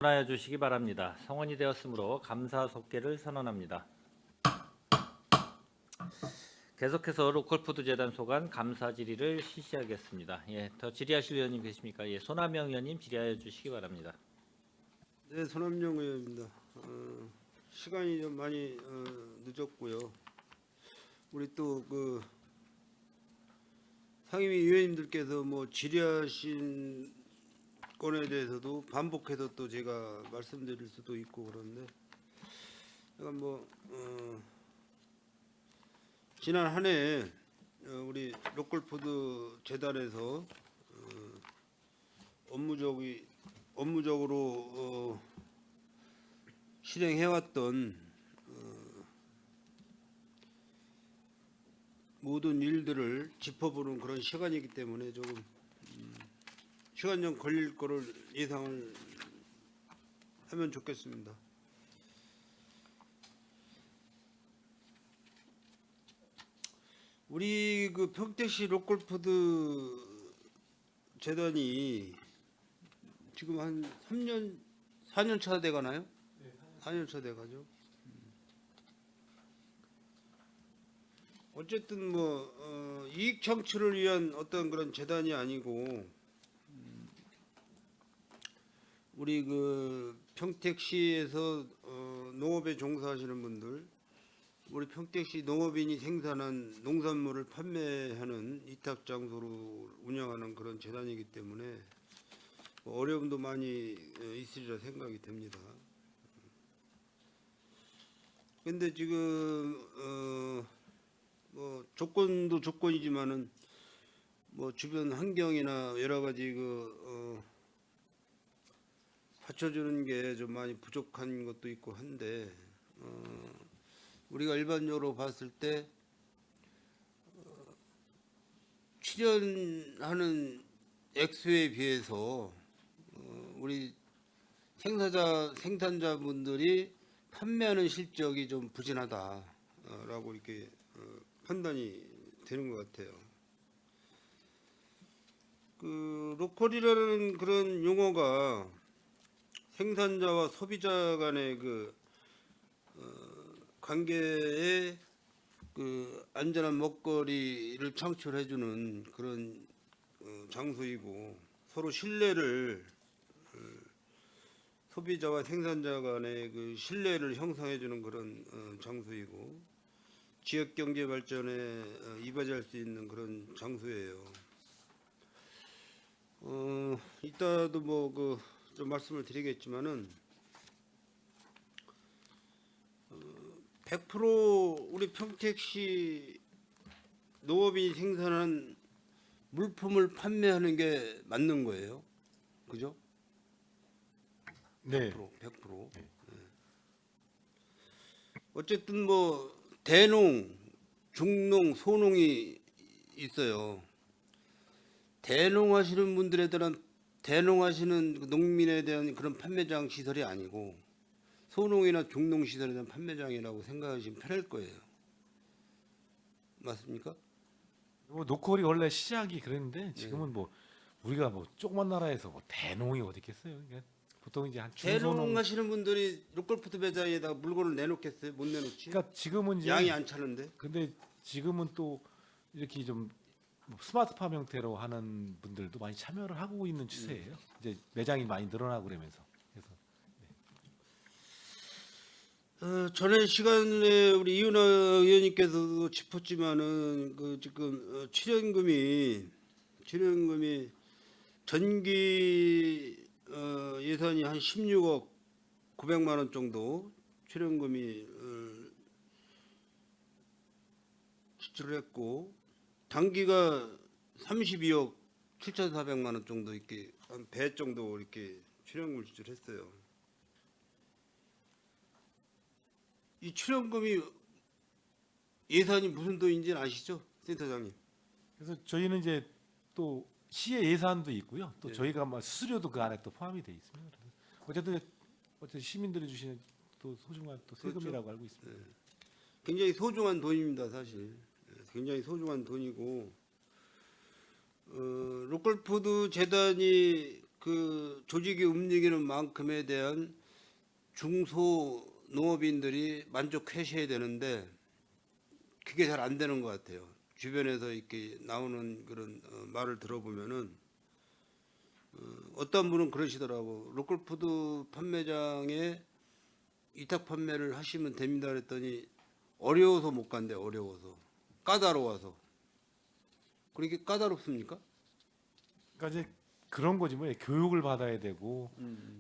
전하여 주시기 바랍니다. 성원이 되었으므로 감사 속계를 선언합니다. 계속해서 로컬푸드 재단 소관 감사 질의를 실시하겠습니다. 더 질의하실 의원님 계십니까? 손하명 의원님 질의하여 주시기 바랍니다. 네, 손함영 의원입니다. 시간이 좀 많이 늦었고요. 우리 또 그 상임위 의원님들께서 뭐 질의하신 건에 대해서도 반복해서 또 제가 말씀드릴 수도 있고 그런데 제가 지난 한 해 우리 로컬푸드 재단에서 업무적으로 실행해왔던 모든 일들을 짚어보는 그런 시간이기 때문에 조금 시간 좀 걸릴 거를 예상을 하면 좋겠습니다. 우리 그 평택시 로컬푸드 재단이 지금 한 3년, 4년 차 돼가나요? 네, 4년 차 돼가죠. 어쨌든 이익 창출을 위한 어떤 그런 재단이 아니고 우리 그 평택시에서 농업에 종사하시는 분들, 우리 평택시 농업인이 생산한 농산물을 판매하는 이탁 장소로 운영하는 그런 재단이기 때문에 어려움도 많이 있으리라 생각이 됩니다. 근데 지금 조건도 조건이지만은 주변 환경이나 여러 가지 받쳐주는 게 좀 많이 부족한 것도 있고 한데 우리가 일반적으로 봤을 때 출연하는 액수에 비해서 우리 생산자분들이 판매하는 실적이 좀 부진하다라고 이렇게 판단이 되는 것 같아요. 그 로컬이라는 그런 용어가 생산자와 소비자 간의 관계에 안전한 먹거리를 창출해주는 그런 장소이고 서로 신뢰를 소비자와 생산자 간의 그 신뢰를 형성해주는 그런 장소이고 지역 경제 발전에 이바지할 수 있는 그런 장소예요. 이따도 좀 말씀을 드리겠지만은 100% 우리 평택시 농업인이 생산한 물품을 판매하는 게 맞는 거예요. 그죠? 네. 100%. 네. 어쨌든 대농, 중농, 소농이 있어요. 대농하시는 분들에 대한 대농하시는 농민에 대한 그런 판매장 시설이 아니고 소농이나 중농 시설에 대한 판매장이라고 생각하시면 편할 거예요. 맞습니까? 노컬이 원래 시작이 그랬는데 지금은 우리가 조그만 나라에서 대농이 어디 있겠어요? 그러니까 보통 이제 한 중소농. 대농하시는 분들이 로컬푸드 매장에다 물건을 내놓겠어요? 못 내놓지? 그러니까 지금은 이제 양이 안 차는데. 근데 지금은 또 이렇게 좀 스마트팜 형태로 하는 분들도 많이 참여를 하고 있는 추세예요. 이제 매장이 많이 늘어나고 그러면서. 그래서 전에 시간에 우리 이은하 의원님께서도 짚었지만은 지금 출연금이 전기 예산이 한 16억 900만 원 정도 출연금이 지출을 했고 단기가 32억 7,400만 원 정도 이렇게 한 배 정도 이렇게 출연금을 지출했어요. 이 출연금이 예산이 무슨 돈인지는 아시죠, 센터장님? 그래서 저희는 이제 또 시의 예산도 있고요. 또 네. 저희가 수수료도 그 안에 또 포함이 돼 있습니다. 그래서 어쨌든 시민들이 주시는 또 소중한 또 세금이라고 그렇죠. 알고 있습니다. 굉장히 소중한 돈입니다, 사실. 굉장히 소중한 돈이고 로컬푸드 재단이 그 조직이 움직이는 만큼에 대한 중소 농업인들이 만족하셔야 되는데 그게 잘 안 되는 것 같아요. 주변에서 이렇게 나오는 그런 말을 들어보면은 어떤 분은 그러시더라고. 로컬푸드 판매장에 위탁 판매를 하시면 됩니다 그랬더니 어려워서 못 간대. 어려워서 까다로워서. 그렇게 까다롭습니까? 그러니까 이제 그런 거지 뭐 교육을 받아야 되고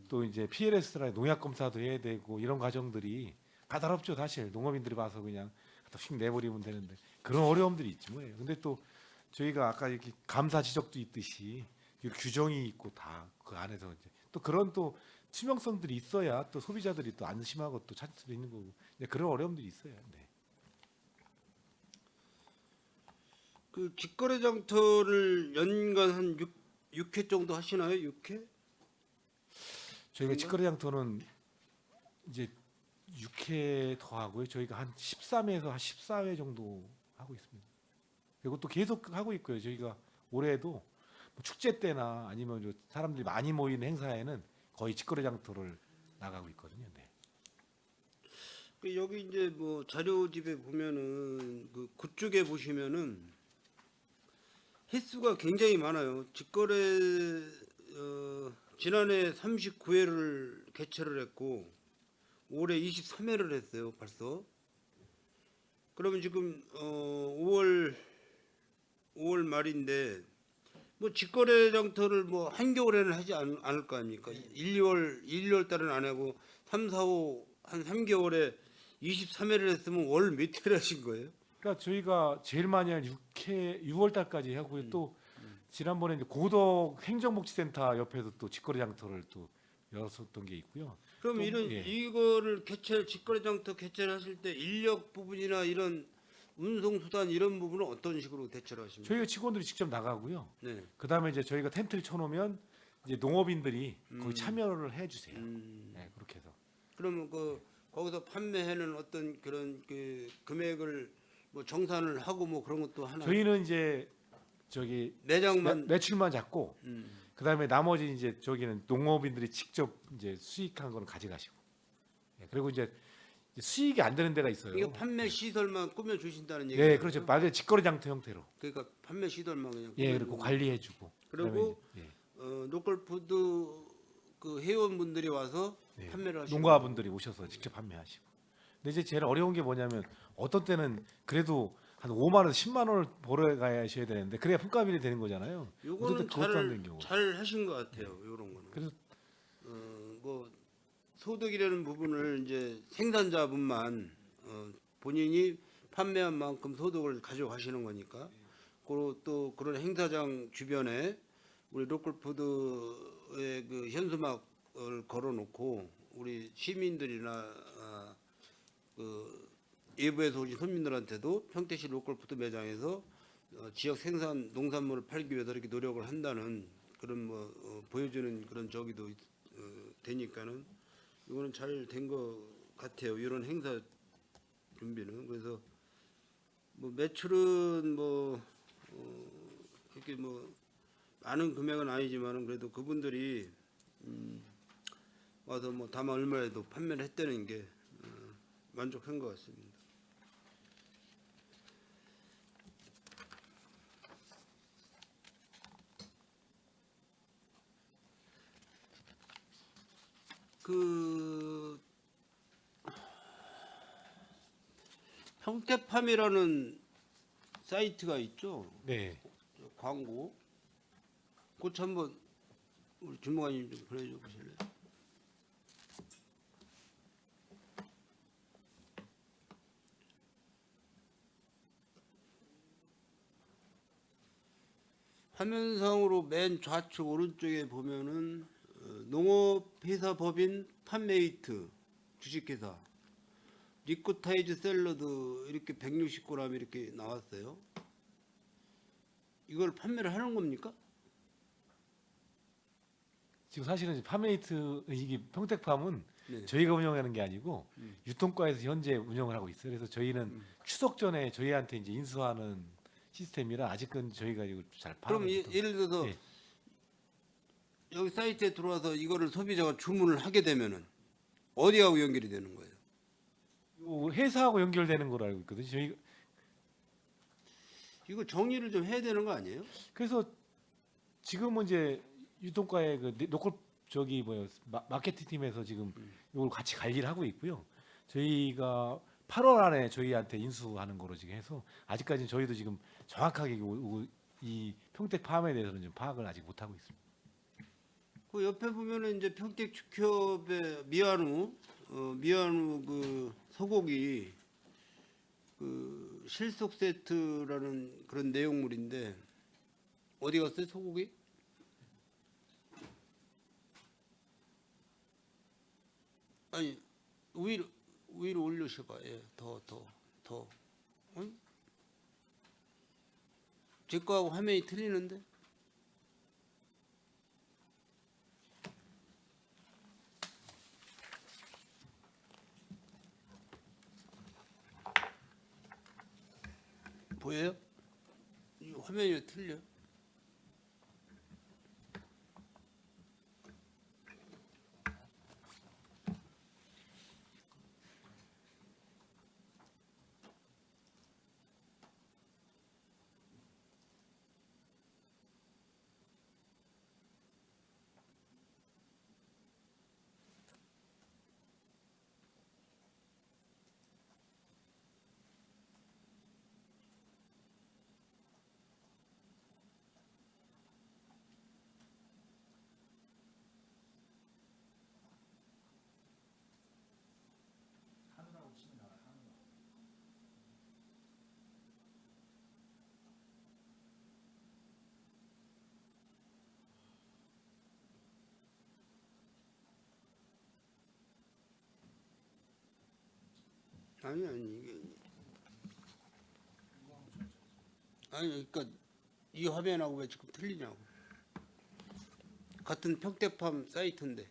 또 이제 PLS라 농약 검사도 해야 되고 이런 과정들이 까다롭죠. 사실 농업인들이 봐서 그냥 갖다 휙 내버리면 되는데 그런 어려움들이 있지 뭐예요. 근데 또 저희가 아까 이렇게 감사 지적도 있듯이 이 규정이 있고 다 그 안에서 이제 또 그런 또 투명성들이 있어야 또 소비자들이 또 안심하고 또 찾을 수도 있는 거고 이제 그런 어려움들이 있어요. 네. 그 직거래 장터를 연간 한 6회 정도 하시나요? 6회? 저희가 직거래 장터는 이제 6회 더 하고요. 저희가 한 13회에서 한 14회 정도 하고 있습니다. 그리고 또 계속 하고 있고요. 저희가 올해도 뭐 축제 때나 아니면 사람들이 많이 모이는 행사에는 거의 직거래 장터를 나가고 있거든요. 네. 그 여기 이제 뭐 자료집에 보면은 그 그쪽에 보시면은 횟수가 굉장히 많아요. 직거래 지난해 39회를 개최를 했고 올해 23회를 했어요. 벌써. 그러면 지금 5월 말인데 뭐 직거래 장터를 뭐 한겨울에는 하지 않을 거 아닙니까? 1, 2월 달은 안 하고 3, 4, 5 한 3개월에 23회를 했으면 월 몇 회를 하신 거예요? 그러니까 저희가 제일 많이 한 6월 달까지 하고요. 또 지난번에 이제 고덕 행정복지센터 옆에서 또 직거래 장터를 또 열었었던 게 있고요. 그럼 또, 이런 예. 이거를 직거래 장터 개최를 하실 때 인력 부분이나 이런 운송 수단 이런 부분은 어떤 식으로 대처를 하십니까? 저희가 직원들이 직접 나가고요. 네. 그다음에 이제 저희가 텐트를 쳐놓으면 이제 농업인들이 거기 참여를 해주세요. 네, 그렇게 해서. 그러면 그 거기서 판매하는 어떤 그런 그 금액을 뭐 정산을 하고 뭐 그런 것도 하나 저희는 이제 저기 매장만 매출만 잡고 그다음에 나머지 이제 저기는 농업인들이 직접 이제 수익한 거는 가져가시고. 예, 그리고 이제 수익이 안 되는 데가 있어요. 이거 판매 시설만 꾸며 주신다는 얘기죠. 네, 그렇죠. 맞아요. 직거래 장터 형태로. 그러니까 판매 시설만 그냥 예, 꾸며주고. 그리고 관리해주고. 그리고 그다음에 이제, 로컬푸드 그 회원분들이 와서 예, 예. 판매를 하시고 농가분들이 오셔서 직접 판매하시고. 근데 이제 제일 어려운 게 뭐냐면 어떤 때는 그래도 한 5만 원, 10만 원을 벌어가셔야 되는데 그래야 품값이 되는 거잖아요. 요거는 어떤 때 그것도 안 되는 경우. 잘 하신 것 같아요. 요런 거는. 그래서 뭐 소득이라는 부분을 이제 생산자분만 본인이 판매한 만큼 소득을 가져가시는 거니까. 그리고 또 그런 행사장 주변에 우리 로컬푸드의 그 현수막을 걸어놓고 우리 시민들이나 그 외부에서 오신 손님들한테도 평택시 로컬푸드 매장에서 지역 생산 농산물을 팔기 위해서 이렇게 노력을 한다는 그런 뭐 보여주는 그런 저기도 되니까는 이거는 잘 된 것 같아요. 이런 행사 준비는. 그래서 뭐 매출은 뭐 이렇게 뭐 많은 금액은 아니지만은 그래도 그분들이 와서 뭐 다만 얼마라도 판매를 했다는 게 만족한 것 같습니다. 그 평택팜이라는 사이트가 있죠. 네. 광고. 그것 한번 우리 주무관님 좀 보내줘 보실래요? 화면상으로 맨 좌측 오른쪽에 보면은 농업회사 법인 판메이트 주식회사 리코타이즈 샐러드 이렇게 160g 이렇게 나왔어요. 이걸 판매를 하는 겁니까? 지금 사실은 이제 파메이트 이게 평택팜은 네. 저희가 운영하는 게 아니고 유통과에서 현재 운영을 하고 있어요. 그래서 저희는 추석 전에 저희한테 이제 인수하는 시스템이라 아직은 저희가 이걸 잘 그럼 파악을 못하고. 예를 들어서 예. 여기 사이트에 들어와서 이거를 소비자가 주문을 하게 되면은 어디하고 연결이 되는 거예요? 요 회사하고 연결되는 걸로 알고 있거든요. 저희 이거 정리를 좀 해야 되는 거 아니에요? 그래서 지금은 이제 유통가의 그 로컬 저기 뭐요 마케팅 팀에서 지금 이걸 같이 관리를 하고 있고요. 저희가 8월 안에 저희한테 인수하는 거로 지금 해서 아직까지는 저희도 지금 정확하게 이 평택 팜에 대해서는 좀 파악을 아직 못 하고 있습니다. 그 옆에 보면은 이제 평택 축협의 미안우 미안우 그 소고기 그 실속 세트라는 그런 내용물인데 어디 갔어요 소고기? 아니 위로 올려셔봐. 예, 더. 응? 제 거하고 화면이 틀리는데? 보여요? 이 화면이 왜 틀려? 아니 이게 아니 그러니까 이 화면하고 왜 지금 틀리냐고. 같은 평택팜 사이트인데.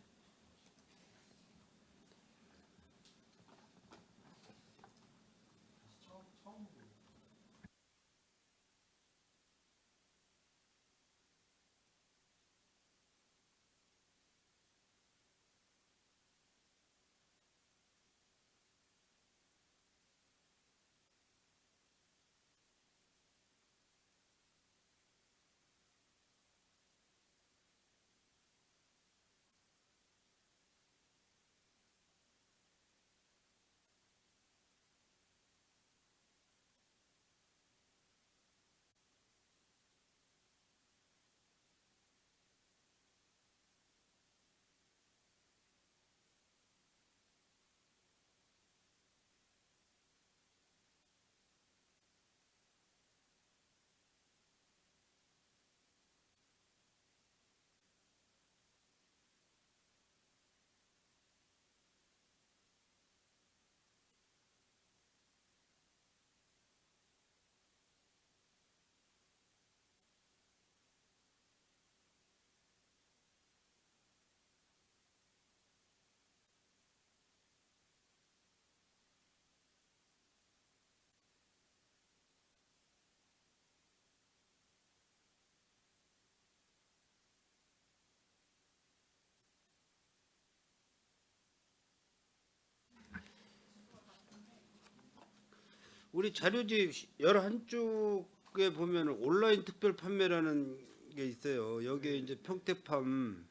우리 자료집 11쪽에 보면 온라인 특별 판매라는 게 있어요. 여기에 이제 평택팜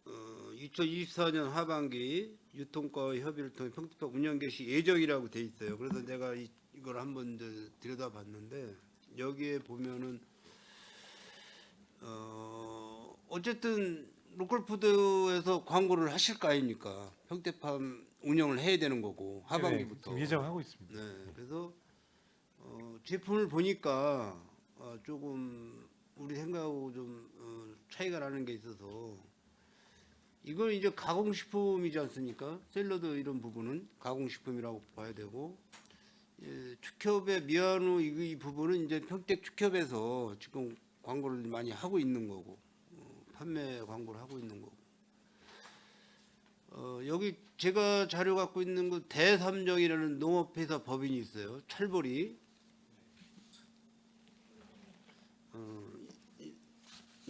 2024년 하반기 유통과의 협의를 통해 평택팜 운영 개시 예정이라고 돼 있어요. 그래서 내가 이걸 한번 이제 들여다봤는데 여기에 보면은 어쨌든 로컬푸드에서 광고를 하실 거 아닙니까? 평택팜 운영을 해야 되는 거고 하반기부터. 지금 예정하고 있습니다. 네, 그래서 제품을 보니까 조금 우리 생각하고 좀 차이가 나는 게 있어서 이건 이제 가공식품이지 않습니까? 샐러드 이런 부분은 가공식품이라고 봐야 되고 예, 축협의 미안우 이 부분은 이제 평택 축협에서 지금 광고를 많이 하고 있는 거고 판매 광고를 하고 있는 거고 여기 제가 자료 갖고 있는 그 대삼정이라는 농업회사 법인이 있어요. 철보리.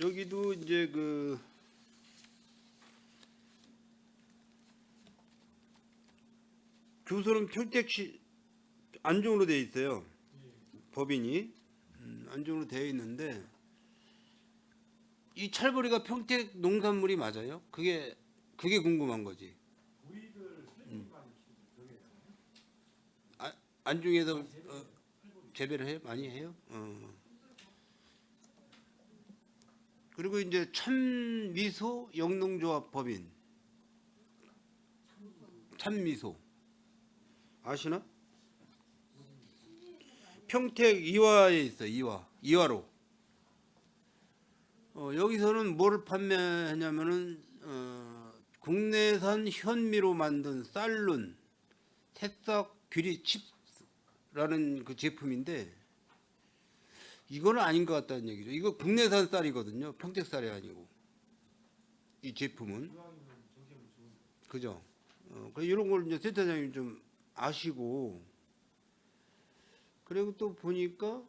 여기도 이제 그 주소는 평택시 안중으로 되어 있어요. 법인이 안중으로 되어 있는데 이 찰보리가 평택 농산물이 맞아요? 그게 궁금한 거지. 안중에서 재배를 해요? 많이 해요? 그리고 이제 참미소 영농조합 법인 참미소 아시나? 평택 이화에 있어. 이화로. 여기서는 뭐를 판매하냐면은 국내산 현미로 만든 쌀룬 새싹 귀리 칩스라는 그 제품인데 이거는 아닌 것 같다는 얘기죠. 이거 국내산 쌀이거든요. 평택 쌀이 아니고 이 제품은 그죠? 이런 걸 이제 센터장님 좀 아시고 그리고 또 보니까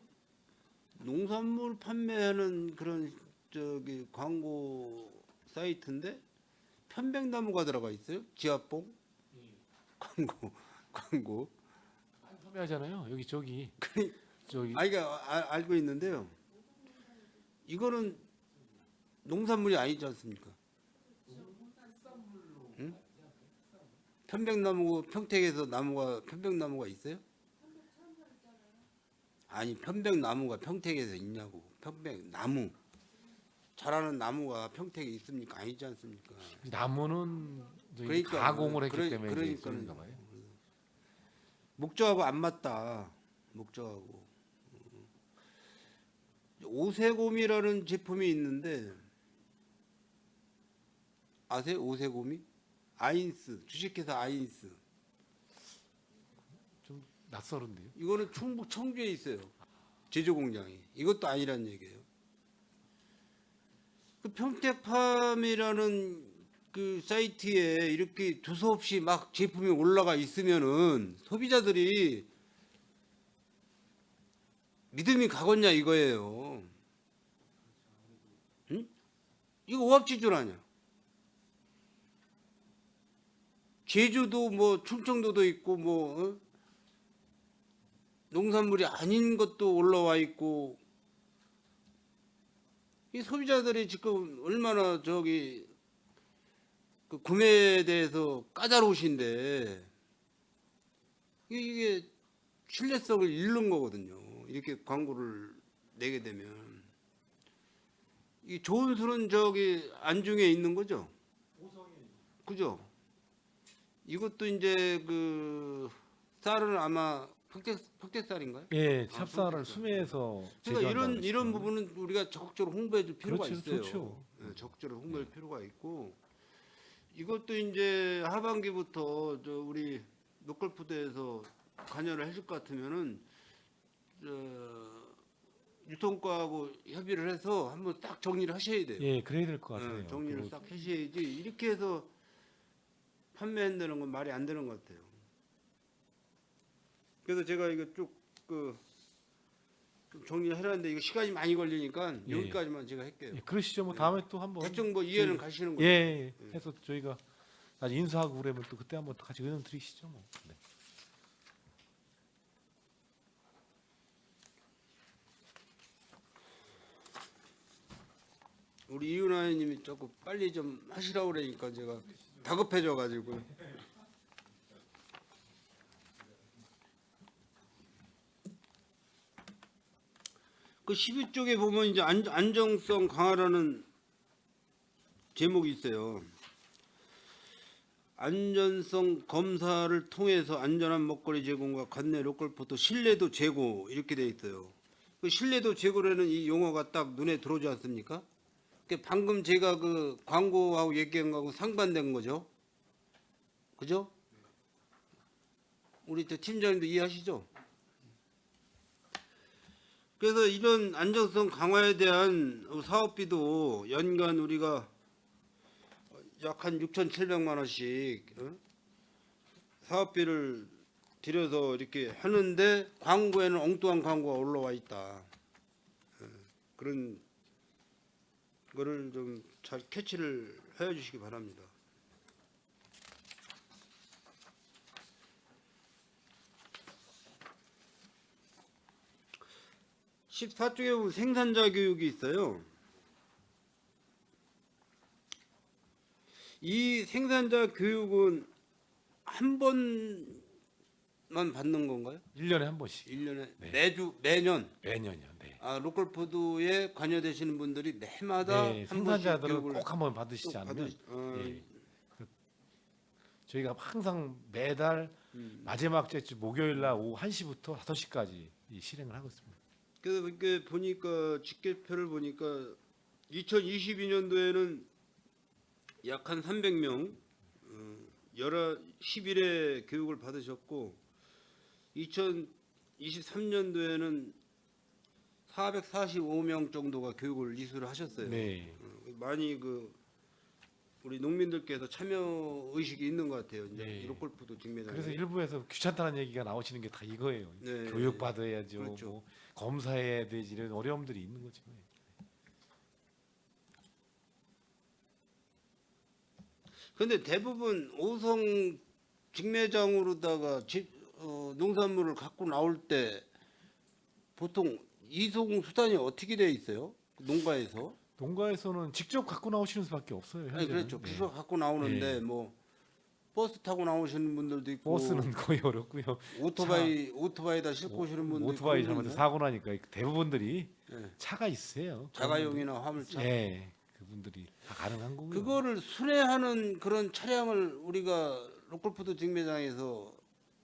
농산물 판매하는 그런 저기 광고 사이트인데 편백나무가 들어가 있어요. 지압봉 광고. 판매하잖아요. 여기 저기 저기 아이가 알고 있는데요. 이거는 농산물이 아니지 않습니까? 응? 편백나무 평택에서 편백나무가 있어요? 아니 편백나무가 평택에서 있냐고. 편백나무 자라는 나무가 평택에 있습니까? 아니지 않습니까? 나무는 저기 그러니까, 가공을 했기 때문에 이제 그러니까는 있는가 봐요. 목적하고 안 맞다. 목적하고 오세곰이라는 제품이 있는데 아세요? 오세곰이? 아인스 주식회사 아인스. 좀 낯설은데요. 이거는 충북 청주에 있어요. 제조 공장이. 이것도 아니란 얘기예요. 그 평택팜이라는 그 사이트에 이렇게 두서없이 막 제품이 올라가 있으면은 소비자들이 믿음이 가겠냐 이거예요. 응? 이거 오합지졸 아니야. 제주도 뭐 충청도도 있고 뭐 농산물이 아닌 것도 올라와 있고 이 소비자들이 지금 얼마나 저기 그 구매에 대해서 까다로우신데 이게 신뢰성을 잃는 거거든요. 이렇게 광고를 내게 되면 이 좋은 술은 저기 안중에 있는 거죠. 그죠? 이것도 이제 그 쌀은 아마 평택 쌀인가요? 예, 찹쌀을 평택 쌀. 수매해서 그러니까 제조한다고 이런 그랬어요. 부분은 우리가 적극적으로 홍보해 줄 필요가 그렇죠, 있어요. 좋죠. 적극적으로 홍보할 필요가 있고 이것도 이제 하반기부터 저 우리 노컬푸드에서 관여를 해줄 것 같으면은 유통과하고 협의를 해서 한번 딱 정리를 하셔야 돼요. 예, 그래야 될 것 같아요. 정리를 그리고 딱 하셔야지 이렇게 해서 판매한다는 건 말이 안 되는 것 같아요. 그래서 제가 이거 쭉그 정리를 해놨는데 이거 시간이 많이 걸리니까 예. 여기까지만 제가 할게요. 예, 그러시죠. 뭐 다음에 또 한번 대충 뭐 이해는 가시는 예, 거예요. 예, 해서 저희가 나중에 인수하고 그러면 또 그때 한번 또 같이 의논 드리시죠. 뭐. 네. 우리 이윤아님이 조금 빨리 좀 하시라고 그러니까 제가 다급해져 가지고. 그 12쪽에 보면 이제 안정성 강화라는 제목이 있어요. 안전성 검사를 통해서 안전한 먹거리 제공과 관내 로컬포터 신뢰도 제고 이렇게 돼 있어요. 그 신뢰도 제고라는 이 용어가 딱 눈에 들어오지 않습니까? 그 방금 제가 그 광고하고 얘기한 거하고 상반된 거죠. 그죠? 우리 저 팀장님도 이해하시죠? 그래서 이런 안정성 강화에 대한 사업비도 연간 우리가 약 한 6,700만 원씩 사업비를 들여서 이렇게 하는데 광고에는 엉뚱한 광고가 올라와 있다. 그런 그거를 좀 잘 캐치를 해 주시기 바랍니다. (14쪽에) 보면 생산자 교육이 있어요. 이 생산자 교육은 한 번만 받는 건가요? 1년에 한 번씩 1년에 네. 매년 매년이요. 네. 로컬푸드에 관여되시는 분들이 매마다 네, 한 번씩 생산자들은 교육을 꼭 한번 받으시지 또 않으면 예. 저희가 항상 매달 마지막 주 목요일 날 오후 1시부터 5시까지 실행을 하고 있습니다. 그래서 이렇게 보니까 집계표를 보니까 2022년도에는 약 한 300명 11회 교육을 받으셨고 2023년도에는 445명 정도가 교육을 이수를 하셨어요. 네. 많이 우리 농민들께서 참여 의식이 있는 것 같아요. 이제 네. 로컬푸드 직매장. 그래서 일부에서 귀찮다는 얘기가 나오시는 게 다 이거예요. 네. 교육 받아야죠. 그렇죠. 뭐 검사해야 되지 이런 어려움들이 있는 거죠. 근데 대부분 오성 직매장으로다가 농산물을 갖고 나올 때 보통 이송 수단이 어떻게 되어 있어요? 농가에서? 농가에서는 직접 갖고 나오시는 수밖에 없어요. 아니 현재는. 그렇죠. 네. 직접 갖고 나오는데 뭐 버스 타고 나오시는 분들도 있고 버스는 거의 어렵고요. 오토바이다 싣고 오시는 분도 오토바이 있고 잘못해 그러는데 사고 나니까 대부분들이 네. 차가 있어요. 자가용이나 화물차. 네, 그분들이 다 가능한 거고요. 그거를 순회하는 그런 차량을 우리가 로컬푸드 직매장에서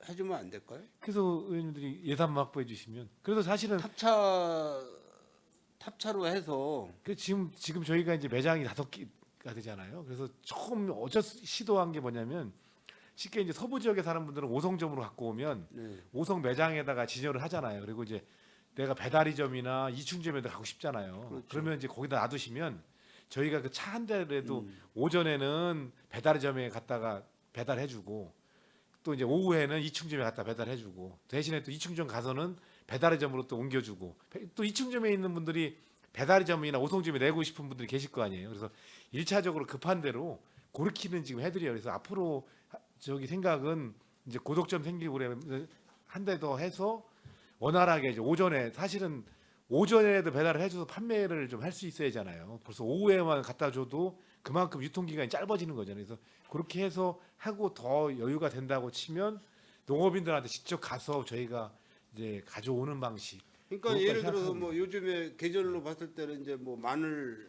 해주면 안 될까요? 그래서 의원님들이 예산 확보해 주시면 그래서 사실은 탑차로 해서 지금 저희가 이제 매장이 5개가 되잖아요. 그래서 처음 시도한 게 뭐냐면 쉽게 이제 서부 지역에 사는 분들은 오성점으로 갖고 오면 네. 오성 매장에다가 진열을 하잖아요. 그리고 이제 내가 배달이점이나 이충점에다 가고 싶잖아요. 그렇죠. 그러면 이제 거기다 놔두시면 저희가 그 차 한 대라도 오전에는 배달점에 갔다가 배달해주고 또 이제 오후에는 이충점에 갖다 배달해주고 대신에 또 이충점 가서는 배달점으로 또 옮겨주고 또 이충점에 있는 분들이 배달점이나 오성점에 내고 싶은 분들이 계실 거 아니에요. 그래서 1차적으로 급한 대로 그렇게는 지금 해드려요. 그래서 앞으로 저기 생각은 이제 고속점 생기고 그러면 한 대 더 해서 원활하게 이제 오전에 사실은 오전에도 배달을 해줘서 판매를 좀 할 수 있어야잖아요. 벌써 오후에만 갖다 줘도 그만큼 유통기간이 짧아지는 거잖아요. 그래서 그렇게 해서 하고 더 여유가 된다고 치면 농업인들한테 직접 가서 저희가 이제 가져오는 방식. 그러니까 그것까지 예를 들어서 생각하고 뭐 요즘에 계절로 봤을 때는 이제 뭐 마늘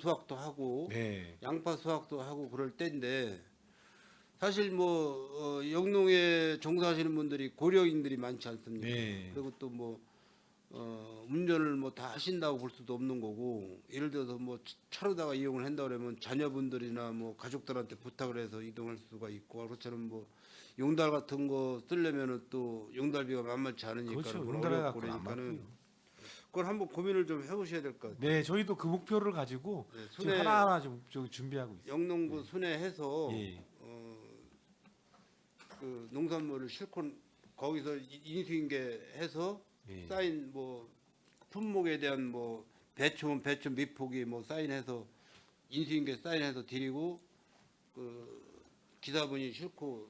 수확도 하고 네. 양파 수확도 하고 그럴 때인데 사실 영농에 종사하시는 분들이 고령인들이 많지 않습니까? 네. 그리고 또 운전을 다 하신다고 볼 수도 없는 거고 예를 들어서 차로다가 이용을 한다 그러면 자녀분들이나 가족들한테 부탁을 해서 이동할 수가 있고 그렇처럼 용달 같은 거 쓰려면은 또 용달비가 만만치 않으니까 그렇죠. 그건 용달에 어렵고 갖고는 안 그러니까는 맞고요. 그걸 한번 고민을 좀 해보셔야 될 것 같아요. 네, 저희도 그 목표를 가지고 네, 지금 하나하나 좀 준비하고 있어요. 영농부 순회해서 예. 그 농산물을 실고 거기서 인수인계해서 예. 사인 품목에 대한 배추면 배추 밑폭이 사인해서 인수인계 사인해서 드리고 그 기사분이 싣고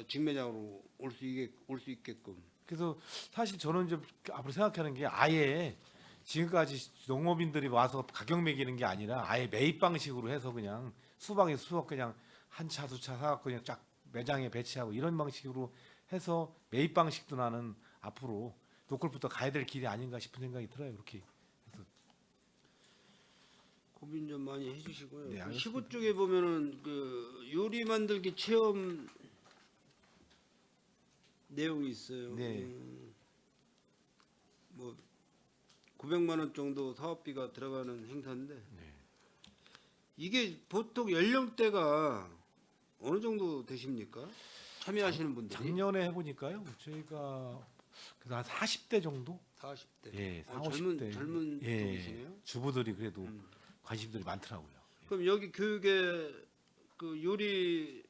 직매장으로 올 수 있게끔. 그래서 사실 저는 이제 앞으로 생각하는 게 아예 지금까지 농업인들이 와서 가격 매기는 게 아니라 아예 매입 방식으로 해서 그냥 수박에 수박 그냥 한 차 두 차 사갖고 그냥 쫙 매장에 배치하고 이런 방식으로 해서 매입 방식도 나는 앞으로 로컬부터 가야 될 길이 아닌가 싶은 생각이 들어요. 그렇게 해서 고민 좀 많이 해주시고요. 네, 그 알겠습니다. 15쪽에 보면은 그 요리 만들기 체험 내용이 있어요. 네. 900만 원 정도 사업비가 들어가는 행사인데 네. 이게 보통 연령대가 어느 정도 되십니까? 참여하시는 분들이 작년에 해보니까요. 저희가 그래서 한 40대 정도? 40대. 예, 4, 젊은 50대. 젊은 예, 쪽이시네요. 주부들이 그래도 관심들이 많더라고요. 그럼 여기 교육에 그 요리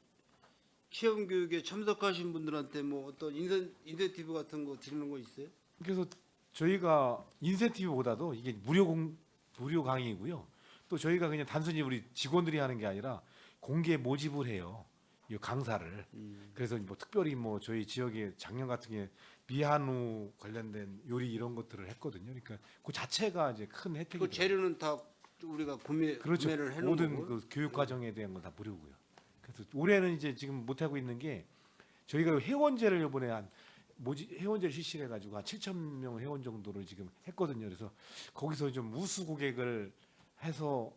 체험 교육에 참석하신 분들한테 어떤 인센티브 같은 거 드리는 거 있어요? 그래서 저희가 인센티브보다도 이게 무료 강의이고요. 또 저희가 그냥 단순히 우리 직원들이 하는 게 아니라 공개 모집을 해요. 이 강사를. 그래서 뭐 특별히 뭐 저희 지역에 작년 같은 게 미한우 관련된 요리 이런 것들을 했거든요. 그러니까 그 자체가 이제 큰 혜택이. 그 재료는 다 우리가 그렇죠. 구매를 해놓은 모든 거고. 그 교육 과정에 대한 건 다 무료고요. 그래서 올해는 이제 지금 못 하고 있는 게 저희가 회원제를 이번에 한 회원제를 실시해 가지고 한 7천 명 회원 정도를 지금 했거든요. 그래서 거기서 좀 우수 고객을 해서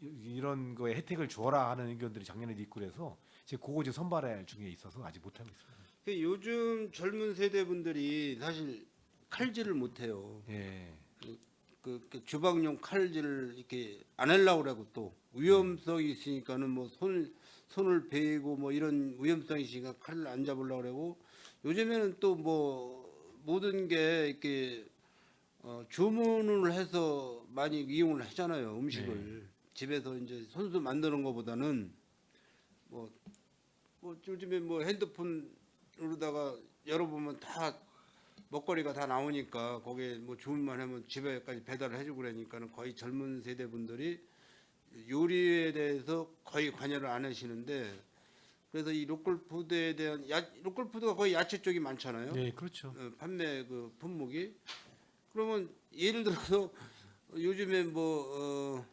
이런 거에 혜택을 주어라 하는 의견들이 작년에도 있고 그래서 지금 그거 지금 선발할 중에 있어서 아직 못 하고 있습니다. 그 요즘 젊은 세대분들이 사실 칼질을 못 해요. 예. 그 주방용 칼질을 이렇게 안 하려고 그러고 또 위험성이 있으니까는 뭐 손을 베이고 뭐 이런 위험성이 있으니까 칼을 안 잡으려고 그러고 요즘에는 또 뭐 모든 게 이렇게 주문을 해서 많이 이용을 하잖아요. 음식을 집에서 이제 손수 만드는 것보다는 뭐 요즘에 뭐 핸드폰으로다가 열어보면 다 먹거리가 다 나오니까 거기에 뭐 주문만 하면 집에까지 배달을 해주고 그러니까는 거의 젊은 세대 분들이 요리에 대해서 거의 관여를 안 하시는데 그래서 이 로컬푸드에 대한 로컬푸드가 거의 야채 쪽이 많잖아요. 네, 그렇죠. 판매 그 품목이 그러면 예를 들어서 요즘에 뭐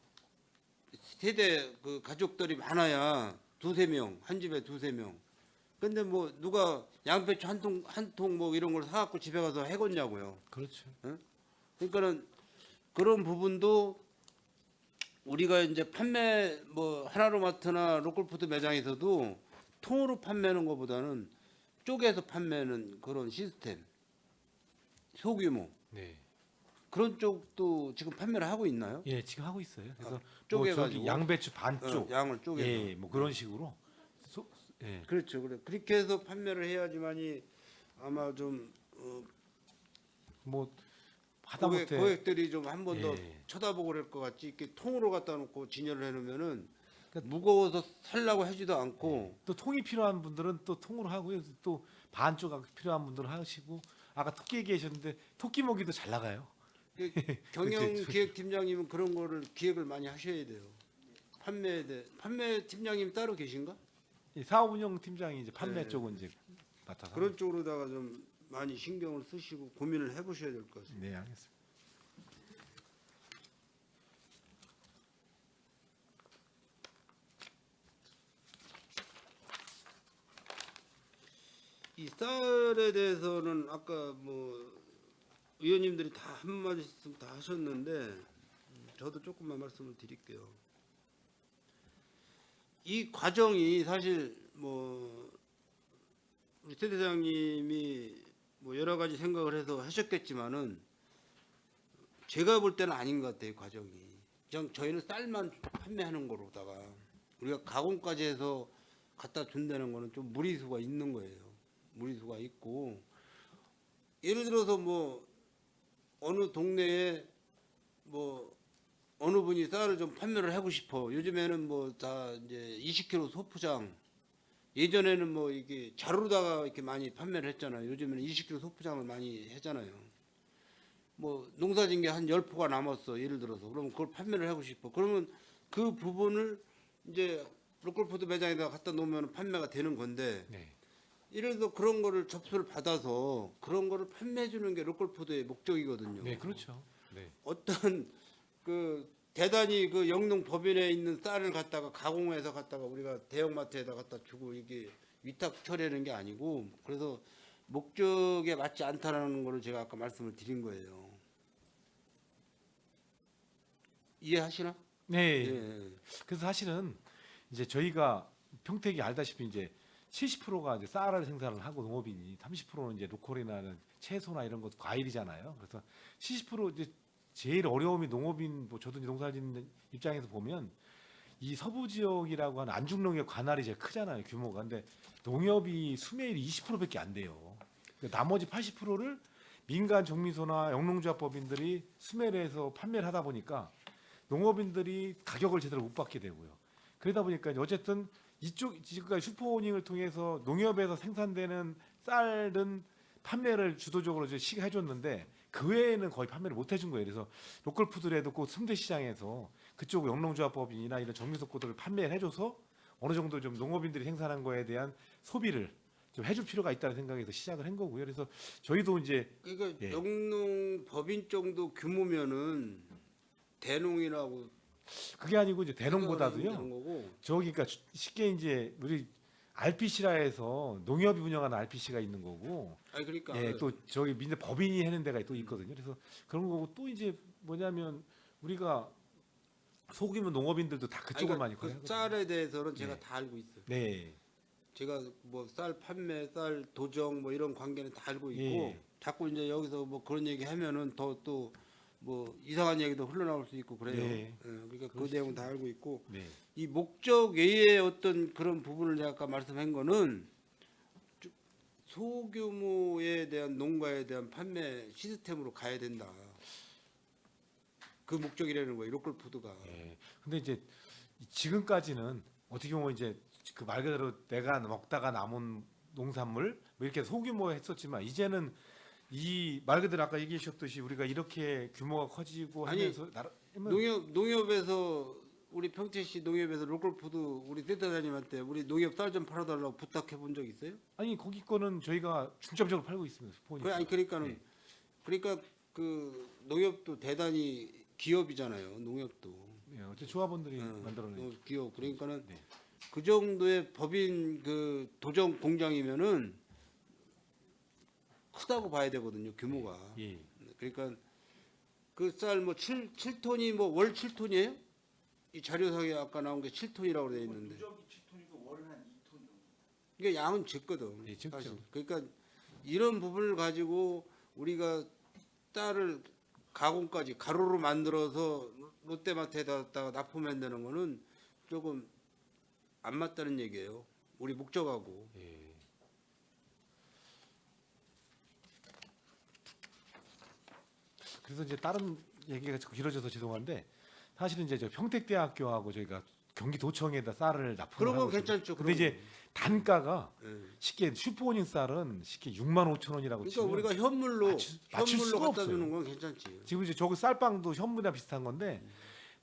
세대 그 가족들이 많아야 두세 명, 한 집에 두세 명. 근데 뭐 누가 양배추 한 통 뭐 이런 걸 사갖고 집에 가서 해겠냐고요. 그렇죠. 그러니까는 그런 부분도 우리가 이제 판매 뭐 하나로마트나 로컬푸드 매장에서도 통으로 판매하는 것보다는 쪼개서 판매하는 그런 시스템, 소규모 네. 그런 쪽도 지금 판매를 하고 있나요? 예, 지금 하고 있어요. 그래서 뭐 쪼개가지고 저기 양배추 반쪽, 양을 쪼개서. 예, 뭐 그런 식으로. 예. 그렇죠. 그래. 그렇게 해서 판매를 해야지만이 아마 좀 뭐 하다못해 고객들이 좀 한 번 더 예. 쳐다보고 그럴 것 같지. 이렇게 통으로 갖다 놓고 진열을 해놓으면은 그러니까 무거워서 살라고 하지도 않고 또 통이 필요한 분들은 또 통으로 하고요. 또 반쪽 필요한 분들은 하시고 아까 토끼 얘기하셨는데 토끼 먹이도 잘 나가요. 그 경영기획팀장님은 그런 거를 기획을 많이 하셔야 돼요. 판매 팀장님 따로 계신가? 이 사업 운영 팀장이 이제 판매 네. 쪽은 이제 맡아서. 그런 쪽으로다가 좀 많이 신경을 쓰시고 고민을 해보셔야 될 것 같습니다. 네, 알겠습니다. 이 쌀에 대해서는 아까 뭐 의원님들이 다 한마디씩 다 하셨는데 저도 조금만 말씀을 드릴게요. 이 과정이 사실 뭐 우리 최 대장님이 뭐 여러 가지 생각을 해서 하셨겠지만은 제가 볼 때는 아닌 것 같아요. 과정이 그냥 저희는 쌀만 판매하는 거로다가 우리가 가공까지 해서 갖다 준다는 거는 좀 무리수가 있는 거예요. 무리수가 있고 예를 들어서 뭐 어느 동네에 뭐 어느 분이 쌀을 좀 판매를 하고 싶어. 요즘에는 뭐 다 이제 20kg 소포장. 예전에는 뭐 이게 자루로다가 이렇게 많이 판매를 했잖아요. 요즘에는 20kg 소포장을 많이 하잖아요. 뭐 농사진 게 한 10포가 남았어. 예를 들어서. 그러면 그걸 판매를 하고 싶어. 그러면 그 부분을 이제 로컬푸드 매장에다 갖다 놓으면 판매가 되는 건데 네. 예를 들어 그런 거를 접수를 받아서 그런 거를 판매해 주는 게 로컬푸드의 목적이거든요. 네, 그렇죠. 네. 어떤 그 대단히 그 영농 법인에 있는 쌀을 갖다가 가공해서 갖다가 우리가 대형마트에다 갖다 주고 이게 위탁 처리하는 게 아니고 그래서 목적에 맞지 않다라는 거를 제가 아까 말씀을 드린 거예요. 이해하시나? 네. 예. 그래서 사실은 이제 저희가 평택이 알다시피 이제 70%가 이제 쌀을 생산을 하고 농업인이 30%는 이제 로컬이나 채소나 이런 것 과일이잖아요. 그래서 70% 이제 제일 어려움이 농업인 뭐 저도 이제 농사짓는 입장에서 보면 이 서부 지역이라고 하는 안중농협 관할이 제일 크잖아요. 규모가. 근데 농협이 수매율이 20%밖에 안 돼요. 그러니까 나머지 80%를 민간 정미소나 영농조합법인들이 수매를 해서 판매를 하다 보니까 농업인들이 가격을 제대로 못 받게 되고요. 그러다 보니까 이제 어쨌든 이쪽 지금까지 슈퍼오닝을 통해서 농협에서 생산되는 쌀은 판매를 주도적으로 이제 해줬는데 그 외에는 거의 판매를 못 해준 거예요. 그래서 로컬푸드라도 꼭 순대 시장에서 그쪽 영농조합법인이나 이런 정미석고들을 판매를 해줘서 어느 정도 좀 농업인들이 생산한 거에 대한 소비를 좀 해줄 필요가 있다는 생각에서 시작을 한 거고요. 그래서 저희도 이제 그러니까 예. 영농 법인 정도 규모면은 대농이라고 그게 아니고 이제 되는 대농보다도요. 거고. 저기 그러니까 쉽게 이제 우리 RPC라 해서 농협이 운영하는 RPC가 있는 거고, 아니 그러니까 예, 또 저기 민들 법인이 하는 데가 또 있거든요. 그래서 그런 거고 또 이제 뭐냐면 우리가 소규모 농업인들도 다 그쪽을 많이 그 거예요. 쌀에 대해서는 제가 네. 다 알고 있어요. 네, 제가 뭐 쌀 판매, 쌀 도정 뭐 이런 관계는 다 알고 있고 예. 자꾸 이제 여기서 뭐 그런 얘기 하면은 더 또 뭐 이상한 얘기도 흘러나올 수 있고 그래요. 네. 예, 그러니까 그 내용은 다 알고 있고 네, 이 목적 외의 어떤 그런 부분을 제가 아까 말씀한 거는 소규모에 대한 농가에 대한 판매 시스템으로 가야 된다. 그 목적이라는 거예요. 로컬푸드가. 예. 근데 이제 지금까지는 어떻게 보면 이제 그 말 그대로 내가 먹다가 남은 농산물 뭐 이렇게 소규모 했었지만 이제는 이 말 그대로 아까 얘기해 주셨듯이 우리가 이렇게 규모가 커지고 아니, 하면서 농협에서 우리 평택시 농협에서 로컬푸드 우리 센터장님한테 우리 농협 쌀 좀 팔아달라고 부탁해 본 적 있어요? 아니 거기 거는 저희가 중점적으로 팔고 있습니다. 그 아니 그러니까는 네. 그러니까 그 농협도 대단히 기업이잖아요. 농협도 예, 어째 조합원들이 어, 만들어낸 기업 그러니까는 네. 그 정도의 법인 그 도정 공장이면은 크다고 봐야 되거든요. 규모가. 예. 그러니까 그 쌀 뭐 7톤이 뭐 월 7톤이에요? 이 자료상에 아까 나온 게 7톤이라고 되어 있는데. 누적이 7톤이고 월은 한 2톤 정도. 이게 양은 적거든. 예, 적죠. 사실. 그러니까 이런 부분을 가지고 우리가 쌀을 가공까지 가루로 만들어서 롯데마트에다 납품한다는 거는 조금 안 맞다는 얘기예요. 우리 목적하고. 예. 그래서 이제 다른 얘기가 자꾸 길어져서 죄송한데 사실은 이제 저 평택대학교하고 저희가 경기도청에다 쌀을 납품을 그런 건 하고 있거든요. 괜찮죠. 근데 이제 단가가 예. 쉽게 슈퍼오닝 쌀은 쉽게 65,000원이라고 그러니까 치면 우리가 현물로 맞출 수가 갖다 없어요. 주는 건 괜찮지. 지금 이제 저거 쌀빵도 현물이랑 비슷한 건데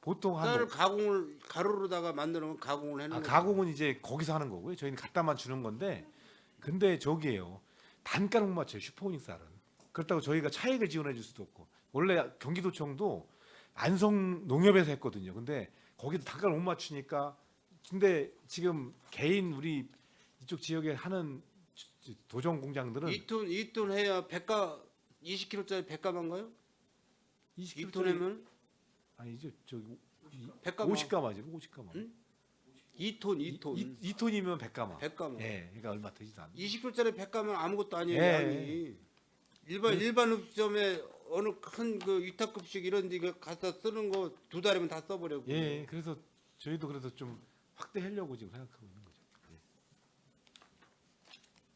보통 한 쌀을 가공을 가루로다가 만드는 건 가공을 해놓은 거죠. 가공은 이제 거기서 하는 거고요. 저희는 갖다만 주는 건데 근데 저기에요. 단가를 못 맞춰요. 슈퍼오닝 쌀은. 그렇다고 저희가 차익을 지원해 줄 수도 없고 원래 경기도청도 안성 농협에서 했거든요. 근데 거기도 단가를 못 맞추니까 근데 지금 개인 우리 이쪽 지역에 하는 도정 공장들은 2톤 해야 20kg짜리 100가마인가요? 2톤이면 아니죠. 저기 100가마. 50가마죠. 50가마. 응? 2톤. 2톤이면 100가마. 100가마. 예. 그러니까 얼마 되지도 않아요. 20kg짜리 100가마는 아무것도 아니에요. 예, 양이. 일반 음식점에 어느 큰 그 위탁급식 이런 데 갖다 쓰는 거 2달이면 다 써버려고. 예. 그래서 저희도 그래서 좀 확대하려고 지금 생각하고 있는 거죠.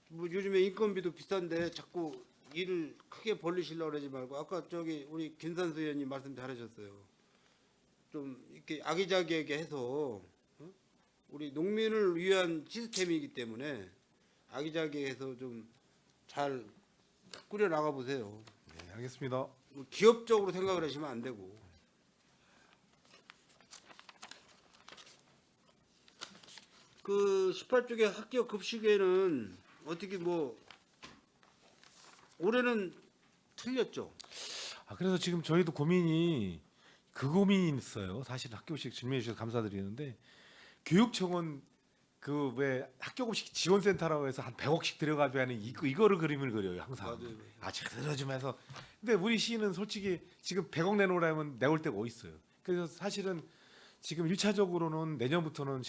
뭐 요즘에 인건비도 비싼데 자꾸 일을 크게 벌리시려고 그러지 말고 아까 저기 우리 김산수 의원님 말씀 잘하셨어요. 좀 이렇게 아기자기하게 해서 우리 농민을 위한 시스템이기 때문에 아기자기하게 해서 좀 잘 꾸려 나가 보세요. 네, 알겠습니다. 뭐 기업적으로 생각을 하시면 안 되고. 그 18쪽의 학교 급식에는 어떻게 뭐 올해는 틀렸죠. 그래서 지금 저희도 고민이 그 고민이 있어요. 사실 학교급식 질문해 주셔서 감사드리는데 교육청은 그 왜 학교급식 지원센터라고 해서 한 100억씩 들여가지고 하는 이거를 그림을 그려요 항상. 맞아요. 제대로 좀 해서. 근데 우리 시는 솔직히 지금 100억 내놓으라면 내올 데가 어디 있어요. 그래서 사실은 지금 1차적으로는 내년부터는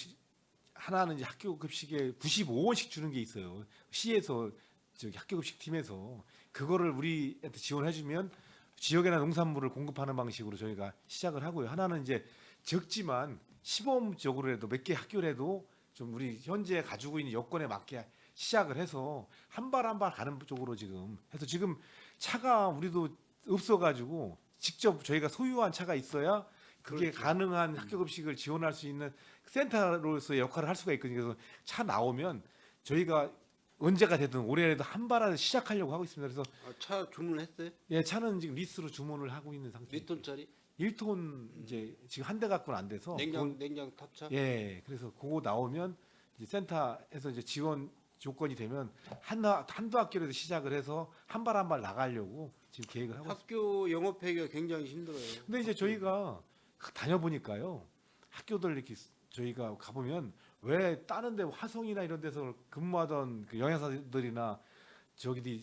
하나는 이제 학교급식에 95원씩 주는 게 있어요. 시에서 저기 학교급식 팀에서 그거를 우리한테 지원해주면 지역에나 농산물을 공급하는 방식으로 저희가 시작을 하고요. 하나는 이제 적지만 시범적으로라도 몇 개 학교라도 좀 우리 현재 가지고 있는 여건에 맞게 시작을 해서 한 발 한 발 가는 쪽으로 지금 해서 지금 차가 우리도 없어가지고 직접 저희가 소유한 차가 있어야 그게 그렇죠. 가능한 학교급식을 지원할 수 있는 센터로서의 역할을 할 수가 있거든요. 그래서 차 나오면 저희가 언제가 되든 올해라도 한 발을 시작하려고 하고 있습니다. 그래서 차 주문했어요? 예, 차는 지금 리스로 주문을 하고 있는 상태. 몇 톤짜리? 1톤 이제 지금 한 대 갖고는 안 돼서 냉장 탑차. 예, 그래서 그거 나오면 이제 센터에서 이제 지원 조건이 되면 한두 학기로 시작을 해서 한 발 한 발 나가려고 지금 계획을 하고 있습니다. 학교 영업하기가 굉장히 힘들어요. 근데 이제 저희가 다녀보니까요, 학교들 이렇게 저희가 가보면 왜 다른데 화성이나 이런 데서 근무하던 그 영양사들이나 저기들이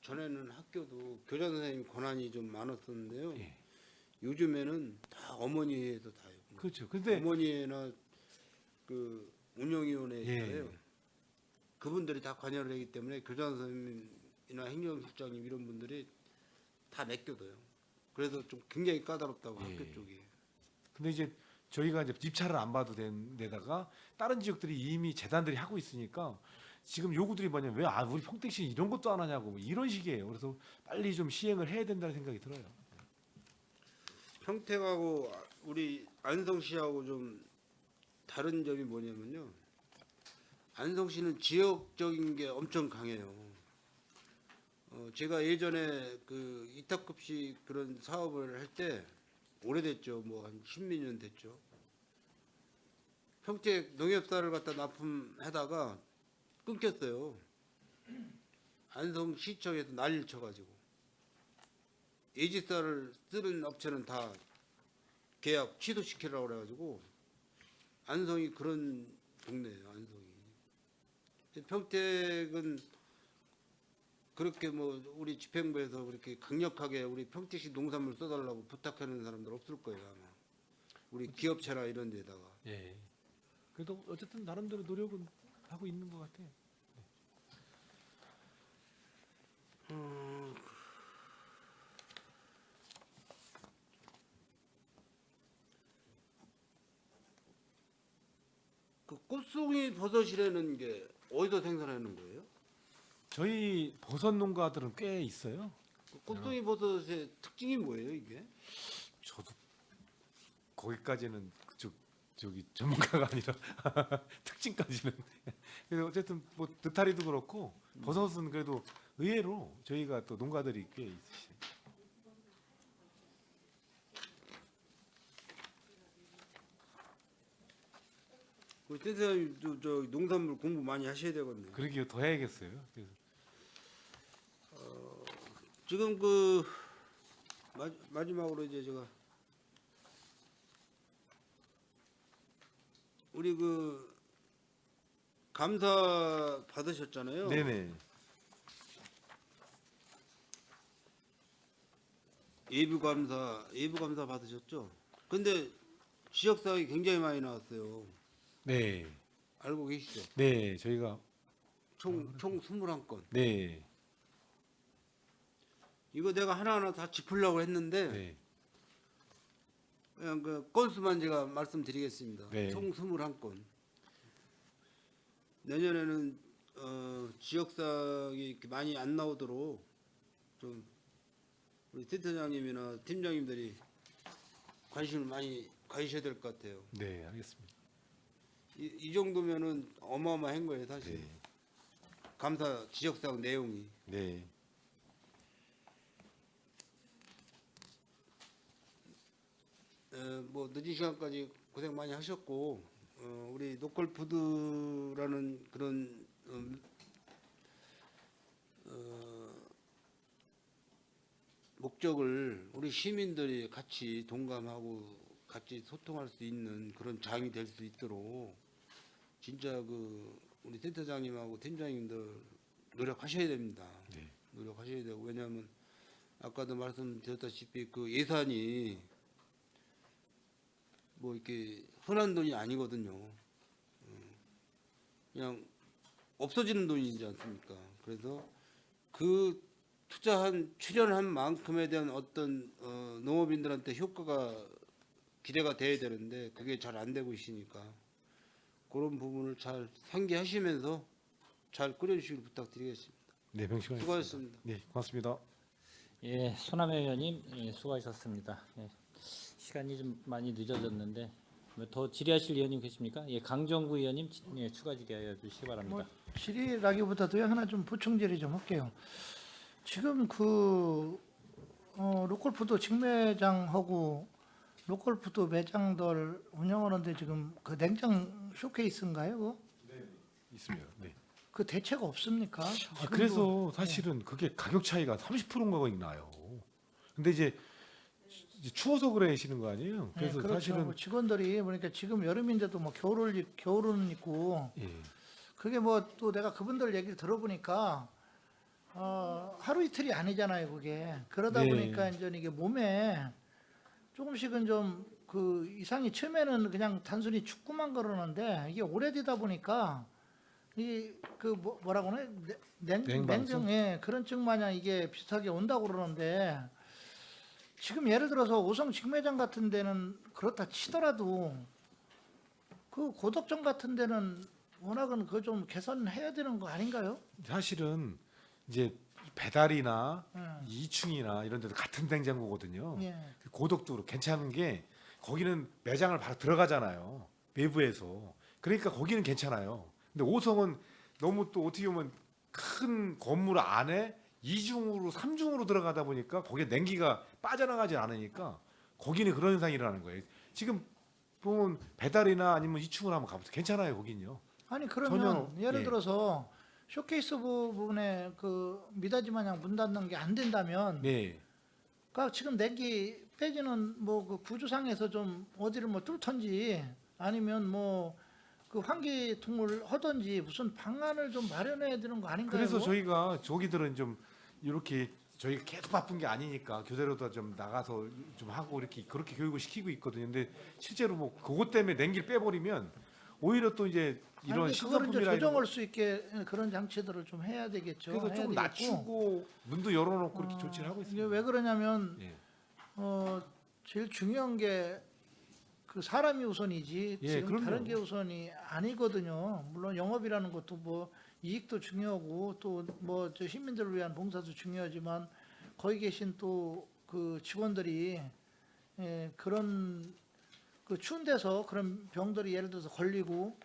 전에는 학교도 교장 선생님 권한이 좀 많았었는데요. 예. 요즘에는 다 어머니에도 다요. 그렇죠. 근데 어머니나 그 운영위원회 있어요. 예. 그분들이 다 관여를 하기 때문에 교장 선생님이나 행정실장님 이런 분들이 다 맡겨둬요. 그래서 좀 굉장히 까다롭다고 예. 학교 쪽이. 근데 이제 저희가 이제 입찰을 안 봐도 된 데다가 다른 지역들이 이미 재단들이 하고 있으니까 지금 요구들이 뭐냐면 왜 우리 평택시 이런 것도 안 하냐고 뭐 이런 식이에요. 그래서 빨리 좀 시행을 해야 된다는 생각이 들어요. 평택하고 우리 안성시하고 좀 다른 점이 뭐냐면요. 안성시는 지역적인 게 엄청 강해요. 제가 예전에 그 이타급식 그런 사업을 할 때 오래됐죠. 뭐 한 10몇 년 됐죠. 평택 농협사를 갖다 납품하다가 끊겼어요. 안성시청에서 난리를 쳐가지고 예지사를 쓰는 업체는 다 계약 취소시키라고 그래가지고 안성이 그런 동네예요. 안성이. 평택은 그렇게 뭐 우리 집행부에서 그렇게 강력하게 우리 평택시 농산물 써달라고 부탁하는 사람들 없을 거예요 아마. 우리 기업체나 이런 데다가. 예. 그래도 어쨌든 나름대로 노력은 하고 있는 것 같아요. 그 꽃송이 버섯이라는 게 어디서 생산하는 거예요? 저희 버섯 농가들은 꽤 있어요. 그 꽃송이 버섯의 특징이 뭐예요 이게? 저도 거기까지는 저기 전문가가 아니라 특징까지는. 그래서 어쨌든 뭐 느타리도 그렇고 버섯은 그래도 의외로 저희가 또 농가들이 꽤 있으시죠. 우리 선생님도 저 농산물 공부 많이 하셔야 되거든요. 그러기에 더 해야겠어요. 그래서 지금 그 마지막으로 이제 제가 우리 그 감사 받으셨잖아요. 네네. 예부 감사 받으셨죠? 근데 지역 사항이 굉장히 많이 나왔어요. 네. 알고 계시죠? 네. 저희가 총 21건. 네. 이거 내가 하나하나 다 짚으려고 했는데 네. 그냥 그 건수만 제가 말씀드리겠습니다. 네. 총 21건. 내년에는 지역사항이 이렇게 많이 안 나오도록 좀 우리 센터장님이나 팀장님들이 관심을 많이 가지셔야 될 것 같아요. 네, 알겠습니다. 이 정도면은 어마어마한 거예요, 사실. 네. 감사 지역사항 내용이. 네. 뭐 늦은 시간까지 고생 많이 하셨고 우리 노컬푸드라는 그런 목적을 우리 시민들이 같이 동감하고 같이 소통할 수 있는 그런 장이 될 수 있도록 진짜 그 우리 센터장님하고 팀장님들 노력하셔야 됩니다. 네. 노력하셔야 되고 왜냐하면 아까도 말씀드렸다시피 그 예산이 뭐 이렇게 흔한 돈이 아니거든요. 그냥 없어지는 돈이지 않습니까? 그래서 그 출연한 만큼에 대한 어떤 농업인들한테 효과가 기대가 돼야 되는데 그게 잘 안 되고 있으니까 그런 부분을 잘 상기하시면서 잘 꾸려주시길 부탁드리겠습니다. 네, 명시간 수고하셨습니다. 네, 고맙습니다. 예, 손남혜 의원님 예, 수고하셨습니다. 예, 시간이 좀 많이 늦어졌는데 뭐더 질의하실 의원님 계십니까? 예, 강정구 의원님 예, 추가 질의하여 주시기 바랍니다. 질의라기보다도요 하나 좀 보충 질의 좀 할게요. 지금 그 로컬푸드 직매장하고 로컬푸드 매장들 운영하는데 지금 그 냉장 쇼케이스인가요? 그거? 있습니다. 네. 그 대체가 없습니까? 아, 지금도- 그래서 사실은 그게 가격 차이가 30%인가 나요. 근데 이제 추워서 그러시는 거 아니에요? 그래서 그렇죠. 사실은 뭐 직원들이 보니까 지금 여름인데도 뭐 겨울은 입고 예. 그게 뭐 또 내가 그분들 얘기를 들어보니까 하루 이틀이 아니잖아요, 그게. 그러다 네. 보니까 이제 이게 몸에 조금씩은 좀 그 이상이 처음에는 그냥 단순히 춥구만 그러는데 이게 오래되다 보니까 이 그 뭐라고 하나 냉방증? 냉정에 그런 증 마냥 이게 비슷하게 온다고 그러는데 지금 예를 들어서 오성 직매장 같은 데는 그렇다 치더라도 그 고덕점 같은 데는 워낙은 그거 좀 개선해야 되는 거 아닌가요? 사실은 이제 배달이나 예. 2층이나 이런 데도 같은 냉장고거든요. 예. 고덕도 괜찮은 게 거기는 매장을 바로 들어가잖아요. 외부에서. 그러니까 거기는 괜찮아요. 근데 오성은 너무 또 어떻게 보면 큰 건물 안에 2중으로 3중으로 들어가다 보니까 거기에 냉기가 빠져나가지 않으니까 거기는 그런 현상이 일어나는 거예요. 지금 보면 배달이나 아니면 2층으로 한번 가보세요. 괜찮아요, 거긴요. 아니 그러면 전혀, 예를 예. 들어서 쇼케이스 부분에 그 미닫이 마냥 문 닫는 게 안 된다면 네. 그러니까 지금 냉기 빼지는 뭐 그 구조상에서 좀 어디를 뭐 뚫던지 아니면 뭐 그 환기통을 하든지 무슨 방안을 좀 마련해야 되는 거 아닌가요? 그래서 저희가 저기들은 좀 이렇게 저희가 계속 바쁜 게 아니니까 교대로도 좀 나가서 좀 하고 이렇게 그렇게 교육을 시키고 있거든요. 근데 실제로 뭐 그것 때문에 냉기를 빼버리면 오히려 또 이제 이런 아니, 그거를 이제 신선품이나 이런 조정할 거 수 있게 그런 장치들을 좀 해야 되겠죠. 그래서 해야 조금 되겠고. 낮추고 문도 열어놓고 이렇게 조치를 하고 이게 있습니다. 왜 그러냐면 예. 제일 중요한 게 그 사람이 우선이지 예, 지금 그럼요. 다른 게 우선이 아니거든요. 물론 영업이라는 것도 뭐 이익도 중요하고 또 뭐 저 시민들을 위한 봉사도 중요하지만 거기 계신 또 그 직원들이 그런 그 추운 데서 그런 병들이 예를 들어서 걸리고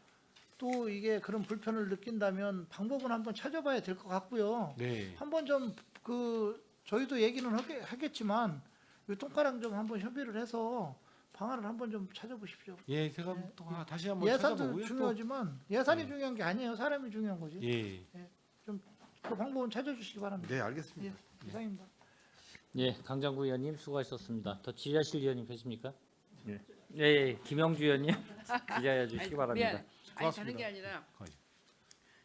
또 이게 그런 불편을 느낀다면 방법은 한번 찾아봐야 될 것 같고요. 네. 한번 좀 그 저희도 얘기는 하겠지만 유통가랑 좀 한번 협의를 해서 방안을 한번 좀 찾아보십시오. 예, 제가 네. 또 다시 한번 예산도 찾아보고요. 또. 중요하지만 예산이 예. 중요한 게 아니에요. 사람이 중요한 거지. 예. 그 방법은 찾아주시기 바랍니다. 네, 알겠습니다. 예, 이상입니다. 예, 강장구 의원님 수고하셨습니다. 더 질의하실 의원님 계십니까? 예. 네, 김영주 의원님 질의해 주시기 바랍니다. 미안. 아니 고맙습니다. 다른 게 아니라 거의.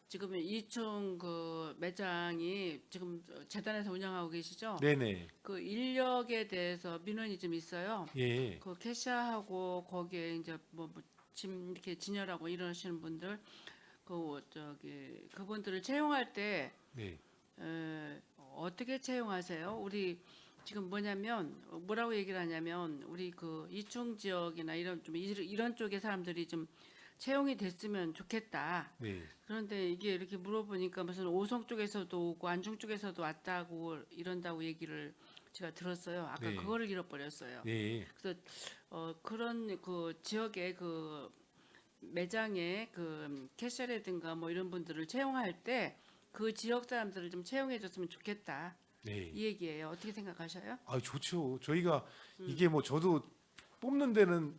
지금 이총 그 매장이 지금 재단에서 운영하고 계시죠? 네네. 그 인력에 대해서 민원이 좀 있어요. 예. 그 캐시하고 거기에 이제 짐 이렇게 진열하고 이러시는 분들 그 저기 그분들을 채용할 때 네. 어떻게 채용하세요? 우리 지금 뭐냐면 뭐라고 얘기를 하냐면 우리 그 이충 지역이나 이런 좀 이런 쪽의 사람들이 좀 채용이 됐으면 좋겠다. 네. 그런데 이게 이렇게 물어보니까 무슨 오성 쪽에서도 오고 안중 쪽에서도 왔다고 이런다고 얘기를 제가 들었어요. 아까 네. 그거를 잃어버렸어요. 네. 그래서 그런 그 지역의 그 매장에 그 캐셔라든가 뭐 이런 분들을 채용할 때 그 지역 사람들을 좀 채용해줬으면 좋겠다. 네. 이 얘기예요. 어떻게 생각하셔요? 아, 좋죠. 저희가 이게 뭐 저도 뽑는 데는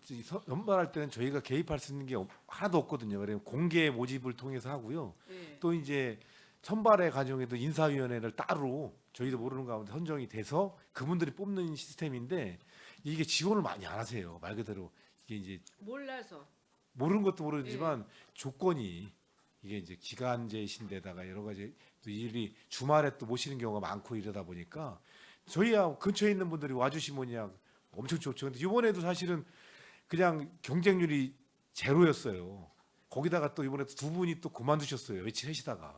연말할 때는 저희가 개입할 수 있는 게 하나도 없거든요. 그래서 공개 모집을 통해서 하고요. 네. 또 이제 선발의 과정에도 인사위원회를 따로 저희도 모르는 가운데 선정이 돼서 그분들이 뽑는 시스템인데 이게 지원을 많이 안 하세요. 말 그대로 이게 이제 몰라서. 모르는 것도 모르지만 조건이 이게 이제 기간제신데다가 여러 가지 또 일이 주말에 또 모시는 경우가 많고 이러다 보니까 저희야 근처에 있는 분들이 와주시면 그냥 엄청 좋죠. 근데 이번에도 사실은 그냥 경쟁률이 제로였어요. 거기다가 또 이번에 두 분이 또 그만두셨어요. 며칠 하시다가.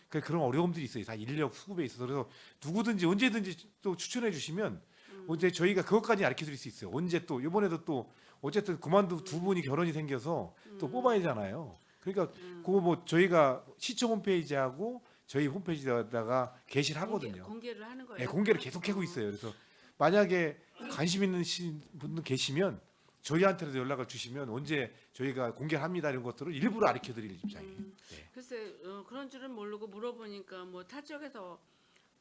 그러니까 그런 어려움들이 있어요. 다 인력 수급에 있어서. 그래서 누구든지 언제든지 또 추천해 주시면 언제 저희가 그것까지 가르쳐 드릴 수 있어요. 언제 또 이번에도 또 어쨌든 그만두 두 분이 결혼이 생겨서 또 뽑아야 하잖아요. 그러니까 그거 뭐 저희가 시청 홈페이지하고 저희 홈페이지에다가 게시를 하거든요. 공개를 하는 거예요. 네, 공개를 계속 하고 있어요. 그래서 만약에 관심 있는 분들 계시면 저희한테도 연락을 주시면 언제 저희가 공개합니다 이런 것들을 일부러 가르쳐 드릴 입장이에요. 네. 글쎄 그런 줄은 모르고 물어보니까 뭐 타 지역에서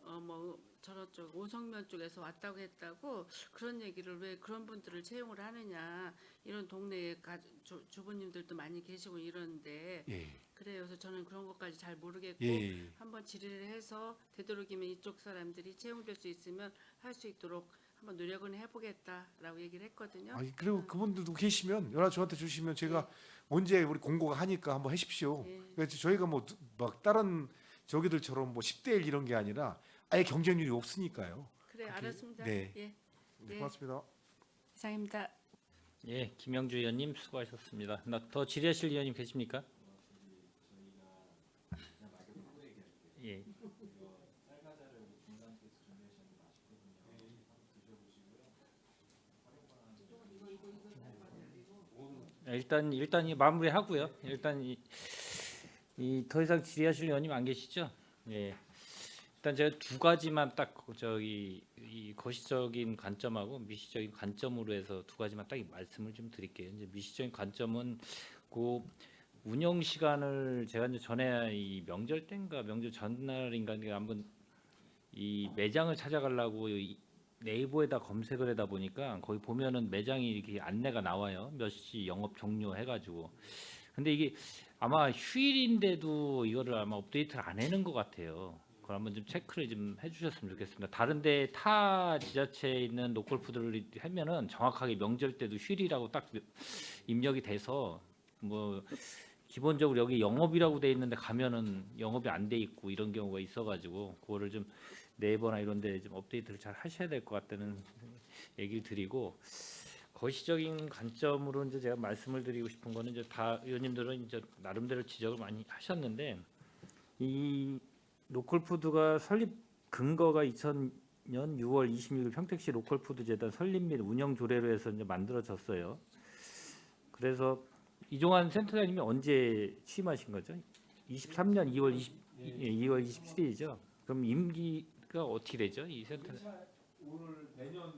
뭐 저런 쪽 오성면 쪽에서 왔다고 했다고 그런 얘기를 왜 그런 분들을 채용을 하느냐 이런 동네에 주부님들도 많이 계시고 이러는데 예. 그래요. 그래서 저는 그런 것까지 잘 모르겠고 예. 한번 질의를 해서 되도록이면 이쪽 사람들이 채용될 수 있으면 할 수 있도록 한번 노력은 해보겠다라고 얘기를 했거든요. 아니 그리고 그분들도 계시면 연락 저한테 주시면 제가 언제 우리 공고가 하니까 한번 하십시오. 예. 그래서 저희가 뭐 막 다른 저기들처럼 뭐 10대 1 이런 게 아니라 아예 경쟁률이 없으니까요. 그래 그렇게- 알았습니다. 네. 예. 네, 예. 고맙습니다. 이상입니다. 예, 김영주 의원님 수고하셨습니다. 더 질의하실 의원님 계십니까? 예. 일단 이 마무리하고요. 일단 이 더 이상 질의하실 의원님 안 계시죠? 예. 일단 제가 두 가지만 딱 저기 이 거시적인 관점하고 미시적인 관점으로 해서 두 가지만 딱 말씀을 좀 드릴게요. 이제 미시적인 관점은 그 운영 시간을 제가 이제 전에 이 명절 때인가 명절 전날인가 한번 이 매장을 찾아가려고 이 네이버에다 검색을 하다 보니까 거기 보면은 매장이 이렇게 안내가 나와요. 몇 시 영업 종료 해가지고. 근데 이게 아마 휴일인데도 이거를 아마 업데이트를 안 해놓은 것 같아요. 그걸 한번 좀 체크를 좀 해주셨으면 좋겠습니다. 다른데 타 지자체에 있는 로컬푸드를 하면은 정확하게 명절 때도 휴일이라고 딱 입력이 돼서 뭐 기본적으로 여기 영업이라고 돼 있는데 가면은 영업이 안 돼 있고 이런 경우가 있어가지고 그거를 좀 네이버나 이런데 좀 업데이트를 잘 하셔야 될 것 같다는 얘기를 드리고 거시적인 관점으로 이제 제가 말씀을 드리고 싶은 거는 이제 다 의원님들은 이제 나름대로 지적을 많이 하셨는데 이 로컬푸드가 설립 근거가 2000년 6월 26일 평택시 로컬푸드 재단 설립 및 운영 조례로 해서 이제 만들어졌어요. 그래서 이종환 센터장님이 언제 취임하신 거죠? 23년 2월 27일이죠. 그럼 임기가 어떻게 되죠? 이 센터. 오늘 내년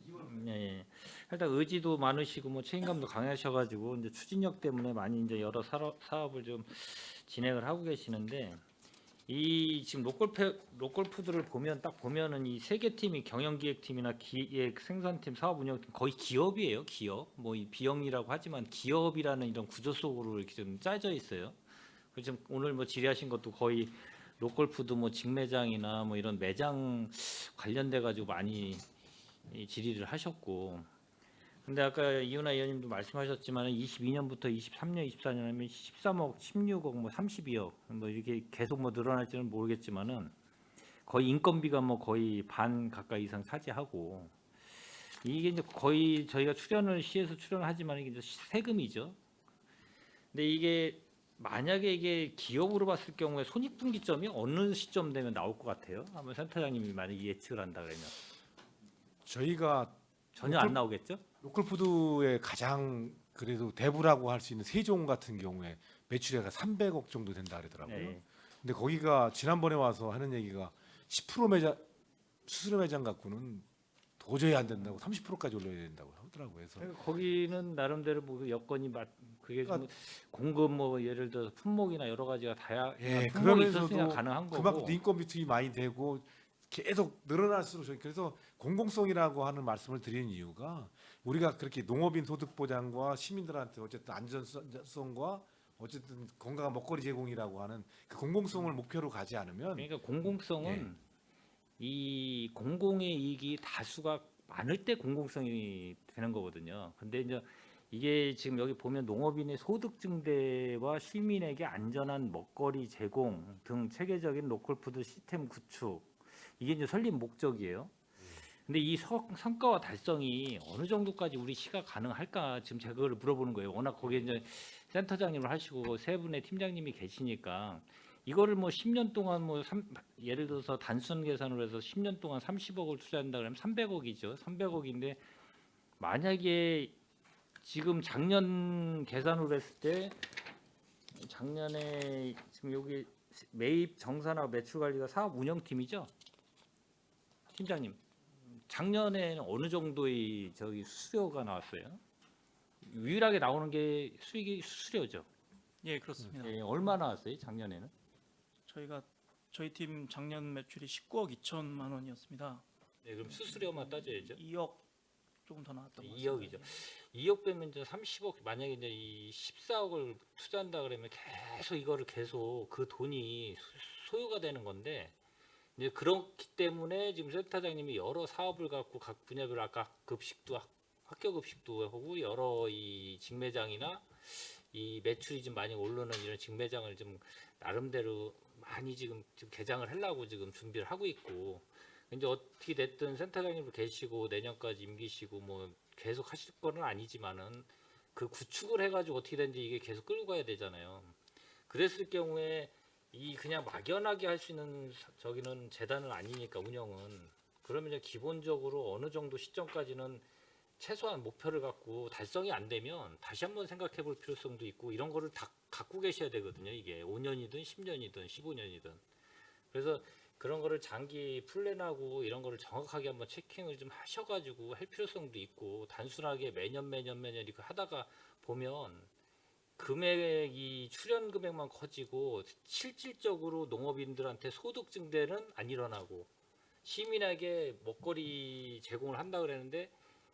2월. 예. 일단 의지도 많으시고 뭐 책임감도 강하셔가지고 이제 추진력 때문에 많이 이제 여러 사업을 좀 진행을 하고 계시는데 이 지금 로컬푸드를 보면 딱 보면은 이 세 개 팀이 경영기획팀이나 기획 생산팀, 사업운영팀 거의 기업이에요. 기업. 뭐 이 비영리라고 하지만 기업이라는 이런 구조 속으로 이렇게 좀 짜져 있어요. 그래서 지금 오늘 뭐 질의하신 것도 거의 로컬푸드 뭐 직매장이나 뭐 이런 매장 관련돼 가지고 많이 이 질의를 하셨고, 근데 아까 이윤아 의원님도 말씀하셨지만 22년부터 23년, 24년 하면 13억, 16억, 뭐 32억 뭐 이렇게 계속 뭐 늘어날지는 모르겠지만은 거의 인건비가 뭐 거의 반 가까이 이상 차지하고 이게 이제 거의 저희가 시에서 출연을 하지만 이게 이제 세금이죠. 근데 이게 만약에 이게 기업으로 봤을 경우에 손익분기점이 어느 시점 되면 나올 것 같아요? 한번 센터장님이 만약에 예측을 한다 그러면 저희가 전혀 안 나오겠죠? 로컬푸드의 가장 그래도 대부라고 할 수 있는 세종 같은 경우에 매출액가 300억 정도 된다 그러더라고요. 네. 근데 거기가 지난번에 와서 하는 얘기가 10% 매장 수수료 매장 갖고는 도저히 안 된다고 30%까지 올려야 된다고 하더라고요. 그래서 그러니까 거기는 나름대로 뭐 여건이 그게 좀 그러니까 공급 뭐 예를 들어서 품목이나 여러 가지가 예, 품목이 있었으니까 그러면서도 가능한 거고. 그만큼 인건비 투입이 많이 되고 계속 늘어날수록 저희 그래서 공공성이라고 하는 말씀을 드리는 이유가 우리가 그렇게 농업인 소득 보장과 시민들한테 어쨌든 안전성과 어쨌든 건강한 먹거리 제공이라고 하는 그 공공성을 목표로 가지 않으면 그러니까 공공성은 이 공공의 이익이 다수가 많을 때 공공성이 되는 거거든요. 근데 이제 이게 지금 여기 보면 농업인의 소득 증대와 시민에게 안전한 먹거리 제공 등 체계적인 로컬푸드 시스템 구축 이게 이제 설립 목적이에요. 근데 이 성과와 달성이 어느 정도까지 우리 시가 가능할까 지금 제가 그걸 물어보는 거예요. 워낙 거기에 이제 센터장님을 하시고 세 분의 팀장님이 계시니까 이거를 뭐 10년 동안 뭐 예를 들어서 단순 계산으로 해서 10년 동안 30억을 투자한다 그러면 300억이죠. 300억인데 만약에 지금 작년 계산으로 했을 때 작년에 지금 여기 매입 정산하고 매출 관리가 사업 운영팀이죠. 팀장님. 작년에는 어느 정도의 저기 수수료가 나왔어요? 유일하게 나오는 게 수익이 수수료죠. 예, 그렇습니다. 예, 얼마 나왔어요? 작년에는? 저희가 저희 팀 작년 매출이 19억 2천만 원이었습니다. 네, 그럼 수수료만 따져야죠. 2억 조금 더 나왔던 것 같습니다. 2억이죠. 2억 빼면 이제 30억, 만약에 이제 이 14억을 투자한다 그러면 계속 이거를 계속 그 돈이 소요가 되는 건데, 이제 그렇기 때문에 지금 센터장님이 여러 사업을 갖고 각 분야별 아까 급식도 학교 급식도 하고 여러 이 직매장이나 이 매출이 좀 많이 오르는 이런 직매장을 좀 나름대로 많이 지금 개장을 하려고 지금 준비를 하고 있고, 이제 어떻게 됐든 센터장님도 계시고 내년까지 임기시고 뭐 계속 하실 거는 아니지만은 그 구축을 해가지고 어떻게 된지 이게 계속 끌고 가야 되잖아요. 그랬을 경우에 이 그냥 막연하게 할 수 있는 저기는 재단은 아니니까 운영은, 그러면 이제 기본적으로 어느 정도 시점까지는 최소한 목표를 갖고 달성이 안 되면 다시 한번 생각해 볼 필요성도 있고, 이런 거를 다 갖고 계셔야 되거든요. 이게 5년이든 10년이든 15년이든. 그래서 그런 거를 장기 플랜하고 이런 거를 정확하게 한번 체킹을 좀 하셔가지고 할 필요성도 있고, 단순하게 매년 이렇게 하다가 보면 금액이 출연 금액만 커지고 실질적으로 농업인들한테 소득 증대는 안 일어나고, 시민에게 먹거리 제공을 한다 그랬는데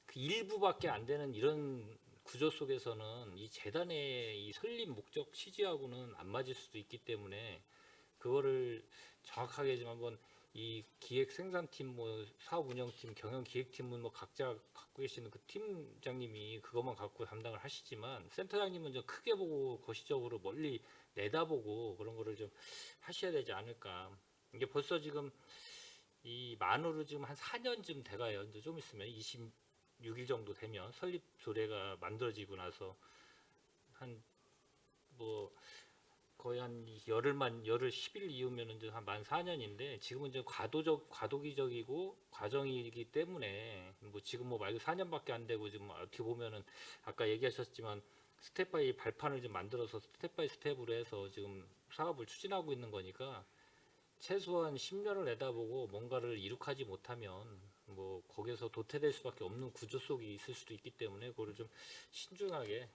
그 일부밖에 안 되는 이런 구조 속에서는 이 재단의 이 설립 목적 취지하고는 안 맞을 수도 있기 때문에, 그거를 정확하게 좀 한번 이 기획 생산팀, 뭐 사업 운영팀, 경영 기획팀은 뭐 각자 갖고 계시는 그 팀장님이 그것만 갖고 담당을 하시지만, 센터장님은 좀 크게 보고 거시적으로 멀리 내다보고 그런 거를 좀 하셔야 되지 않을까. 이게 벌써 지금 이 만으로 지금 한 4년쯤 돼가요. 이제 좀 있으면 26일 정도 되면 설립 조례가 만들어지고 나서 한 뭐 거의 한 열흘 10일 이후면 이제 한 만 4년인데, 지금은 이제 과도기적이고 과정이기 때문에 뭐 지금 뭐 말고 4년밖에 안 되고, 지금 어떻게 보면은 아까 얘기하셨지만 스텝 바이 발판을 좀 만들어서 스텝 바이 스텝으로 해서 지금 사업을 추진하고 있는 거니까, 최소한 10년을 내다보고 뭔가를 이룩하지 못하면 뭐 거기서 도태될 수밖에 없는 구조 속에 있을 수도 있기 때문에, 그거를 좀 신중하게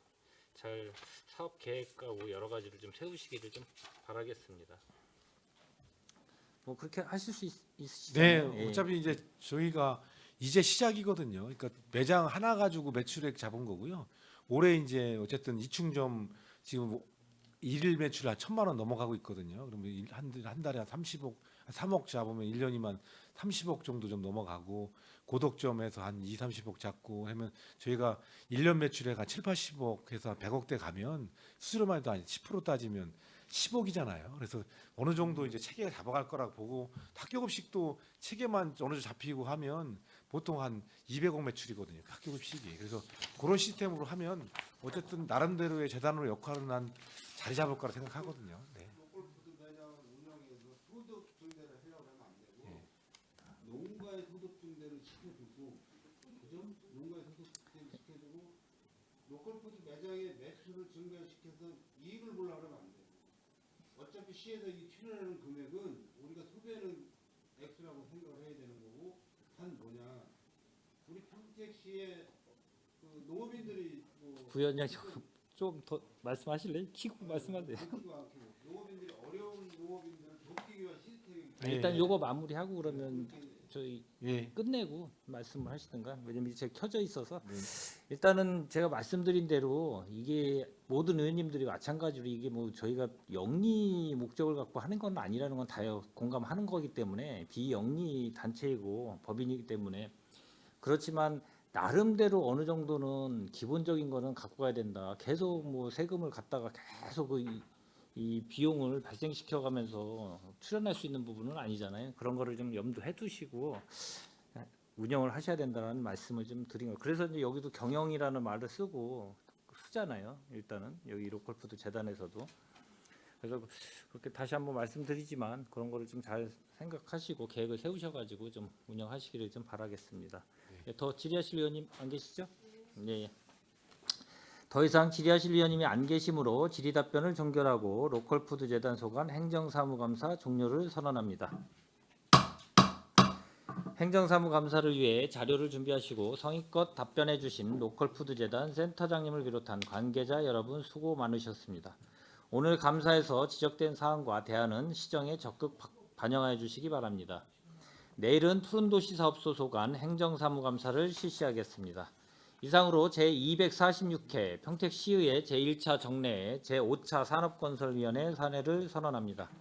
잘 사업 계획하고 여러 가지를 좀 세우시기를 좀 바라겠습니다. 뭐 그렇게 하실 수 있으시잖아요. 네, 어차피 이제 저희가 이제 시작이거든요. 그러니까 매장 하나 가지고 매출액 잡은 거고요. 올해 이제 어쨌든 이충점 지금 일일 매출 한 1,000만 원 넘어가고 있거든요. 그러면 한 달에 한 30억, 3억 잡으면 1년이면 30억 정도 좀 넘어가고, 고덕점에서 한 2, 30억 잡고 하면 저희가 1년 매출액 한 7, 80억 해서 100억대 가면 수수료만 해도 아니 10% 따지면 10억이잖아요. 그래서 어느 정도 이제 체계가 잡아갈 거라고 보고, 학교급식도 체계만 어느 정도 잡히고 하면 보통 한 200억 매출이거든요. 학교급식이. 그래서 그런 시스템으로 하면 어쨌든 나름대로의 재단으로 역할을 난 자리 잡을 거라 생각하거든요. 네. 골프도 매장을 운영해서 소득 증대를 하려고 하면 안 되고, 농가의 소득 증대를 시켜주고, 그죠? 농가의 소득 증대를 시켜주고, 로컬푸드 매장의 매출을 증가시켜서 이익을 보려고 하면 안 돼요. 어차피 시에서 이 출연하는 금액은 우리가 소비하는 액수라고 생각을 해야 되는 거고, 단 뭐냐, 우리 평택시의 그 농업인들이 뭐 부위원장 좀 더 말씀하실래요? 키고 말씀하세요. 농업인들이 어려운 농업인들을 돕기 위한 시스템이 일단 요거 마무리하고 그러면 저희 예. 끝내고 말씀을 하시든가. 왜냐면 이제 제가 켜져 있어서. 일단은 제가 말씀드린 대로 이게 모든 의원님들이 마찬가지로 이게 뭐 저희가 영리 목적을 갖고 하는 건 아니라는 건 다 공감하는 거기 때문에, 비영리 단체이고 법인이기 때문에. 그렇지만 나름대로 어느 정도는 기본적인 거는 갖고 가야 된다. 계속 뭐 세금을 갖다가 계속 이 비용을 발생시켜 가면서 출연할 수 있는 부분은 아니잖아요. 그런 거를 좀 염두해 두시고 운영을 하셔야 된다는 말씀을 좀 드린 거예요. 그래서 이제 여기도 경영이라는 말을 쓰잖아요. 일단은 여기 로컬푸드 재단에서도. 그래서 그렇게 다시 한번 말씀드리지만 그런 거를 좀 잘 생각하시고 계획을 세우셔가지고 좀 운영하시기를 좀 바라겠습니다. 예, 더 질의하실 의원님 안 계시죠? 예. 더 이상 질의하실 의원님이 안 계시므로 질의 답변을 종결하고 로컬푸드 재단 소관 행정사무감사 종료를 선언합니다. 행정사무감사를 위해 자료를 준비하시고 성의껏 답변해 주신 로컬푸드 재단 센터장님을 비롯한 관계자 여러분 수고 많으셨습니다. 오늘 감사에서 지적된 사항과 대안은 시정에 적극 반영하여 주시기 바랍니다. 내일은 푸른도시 사업 소속안 행정사무감사를 실시하겠습니다. 이상으로 제246회 평택시의회 제1차 정례 제5차 산업건설위원회 산회를 선언합니다.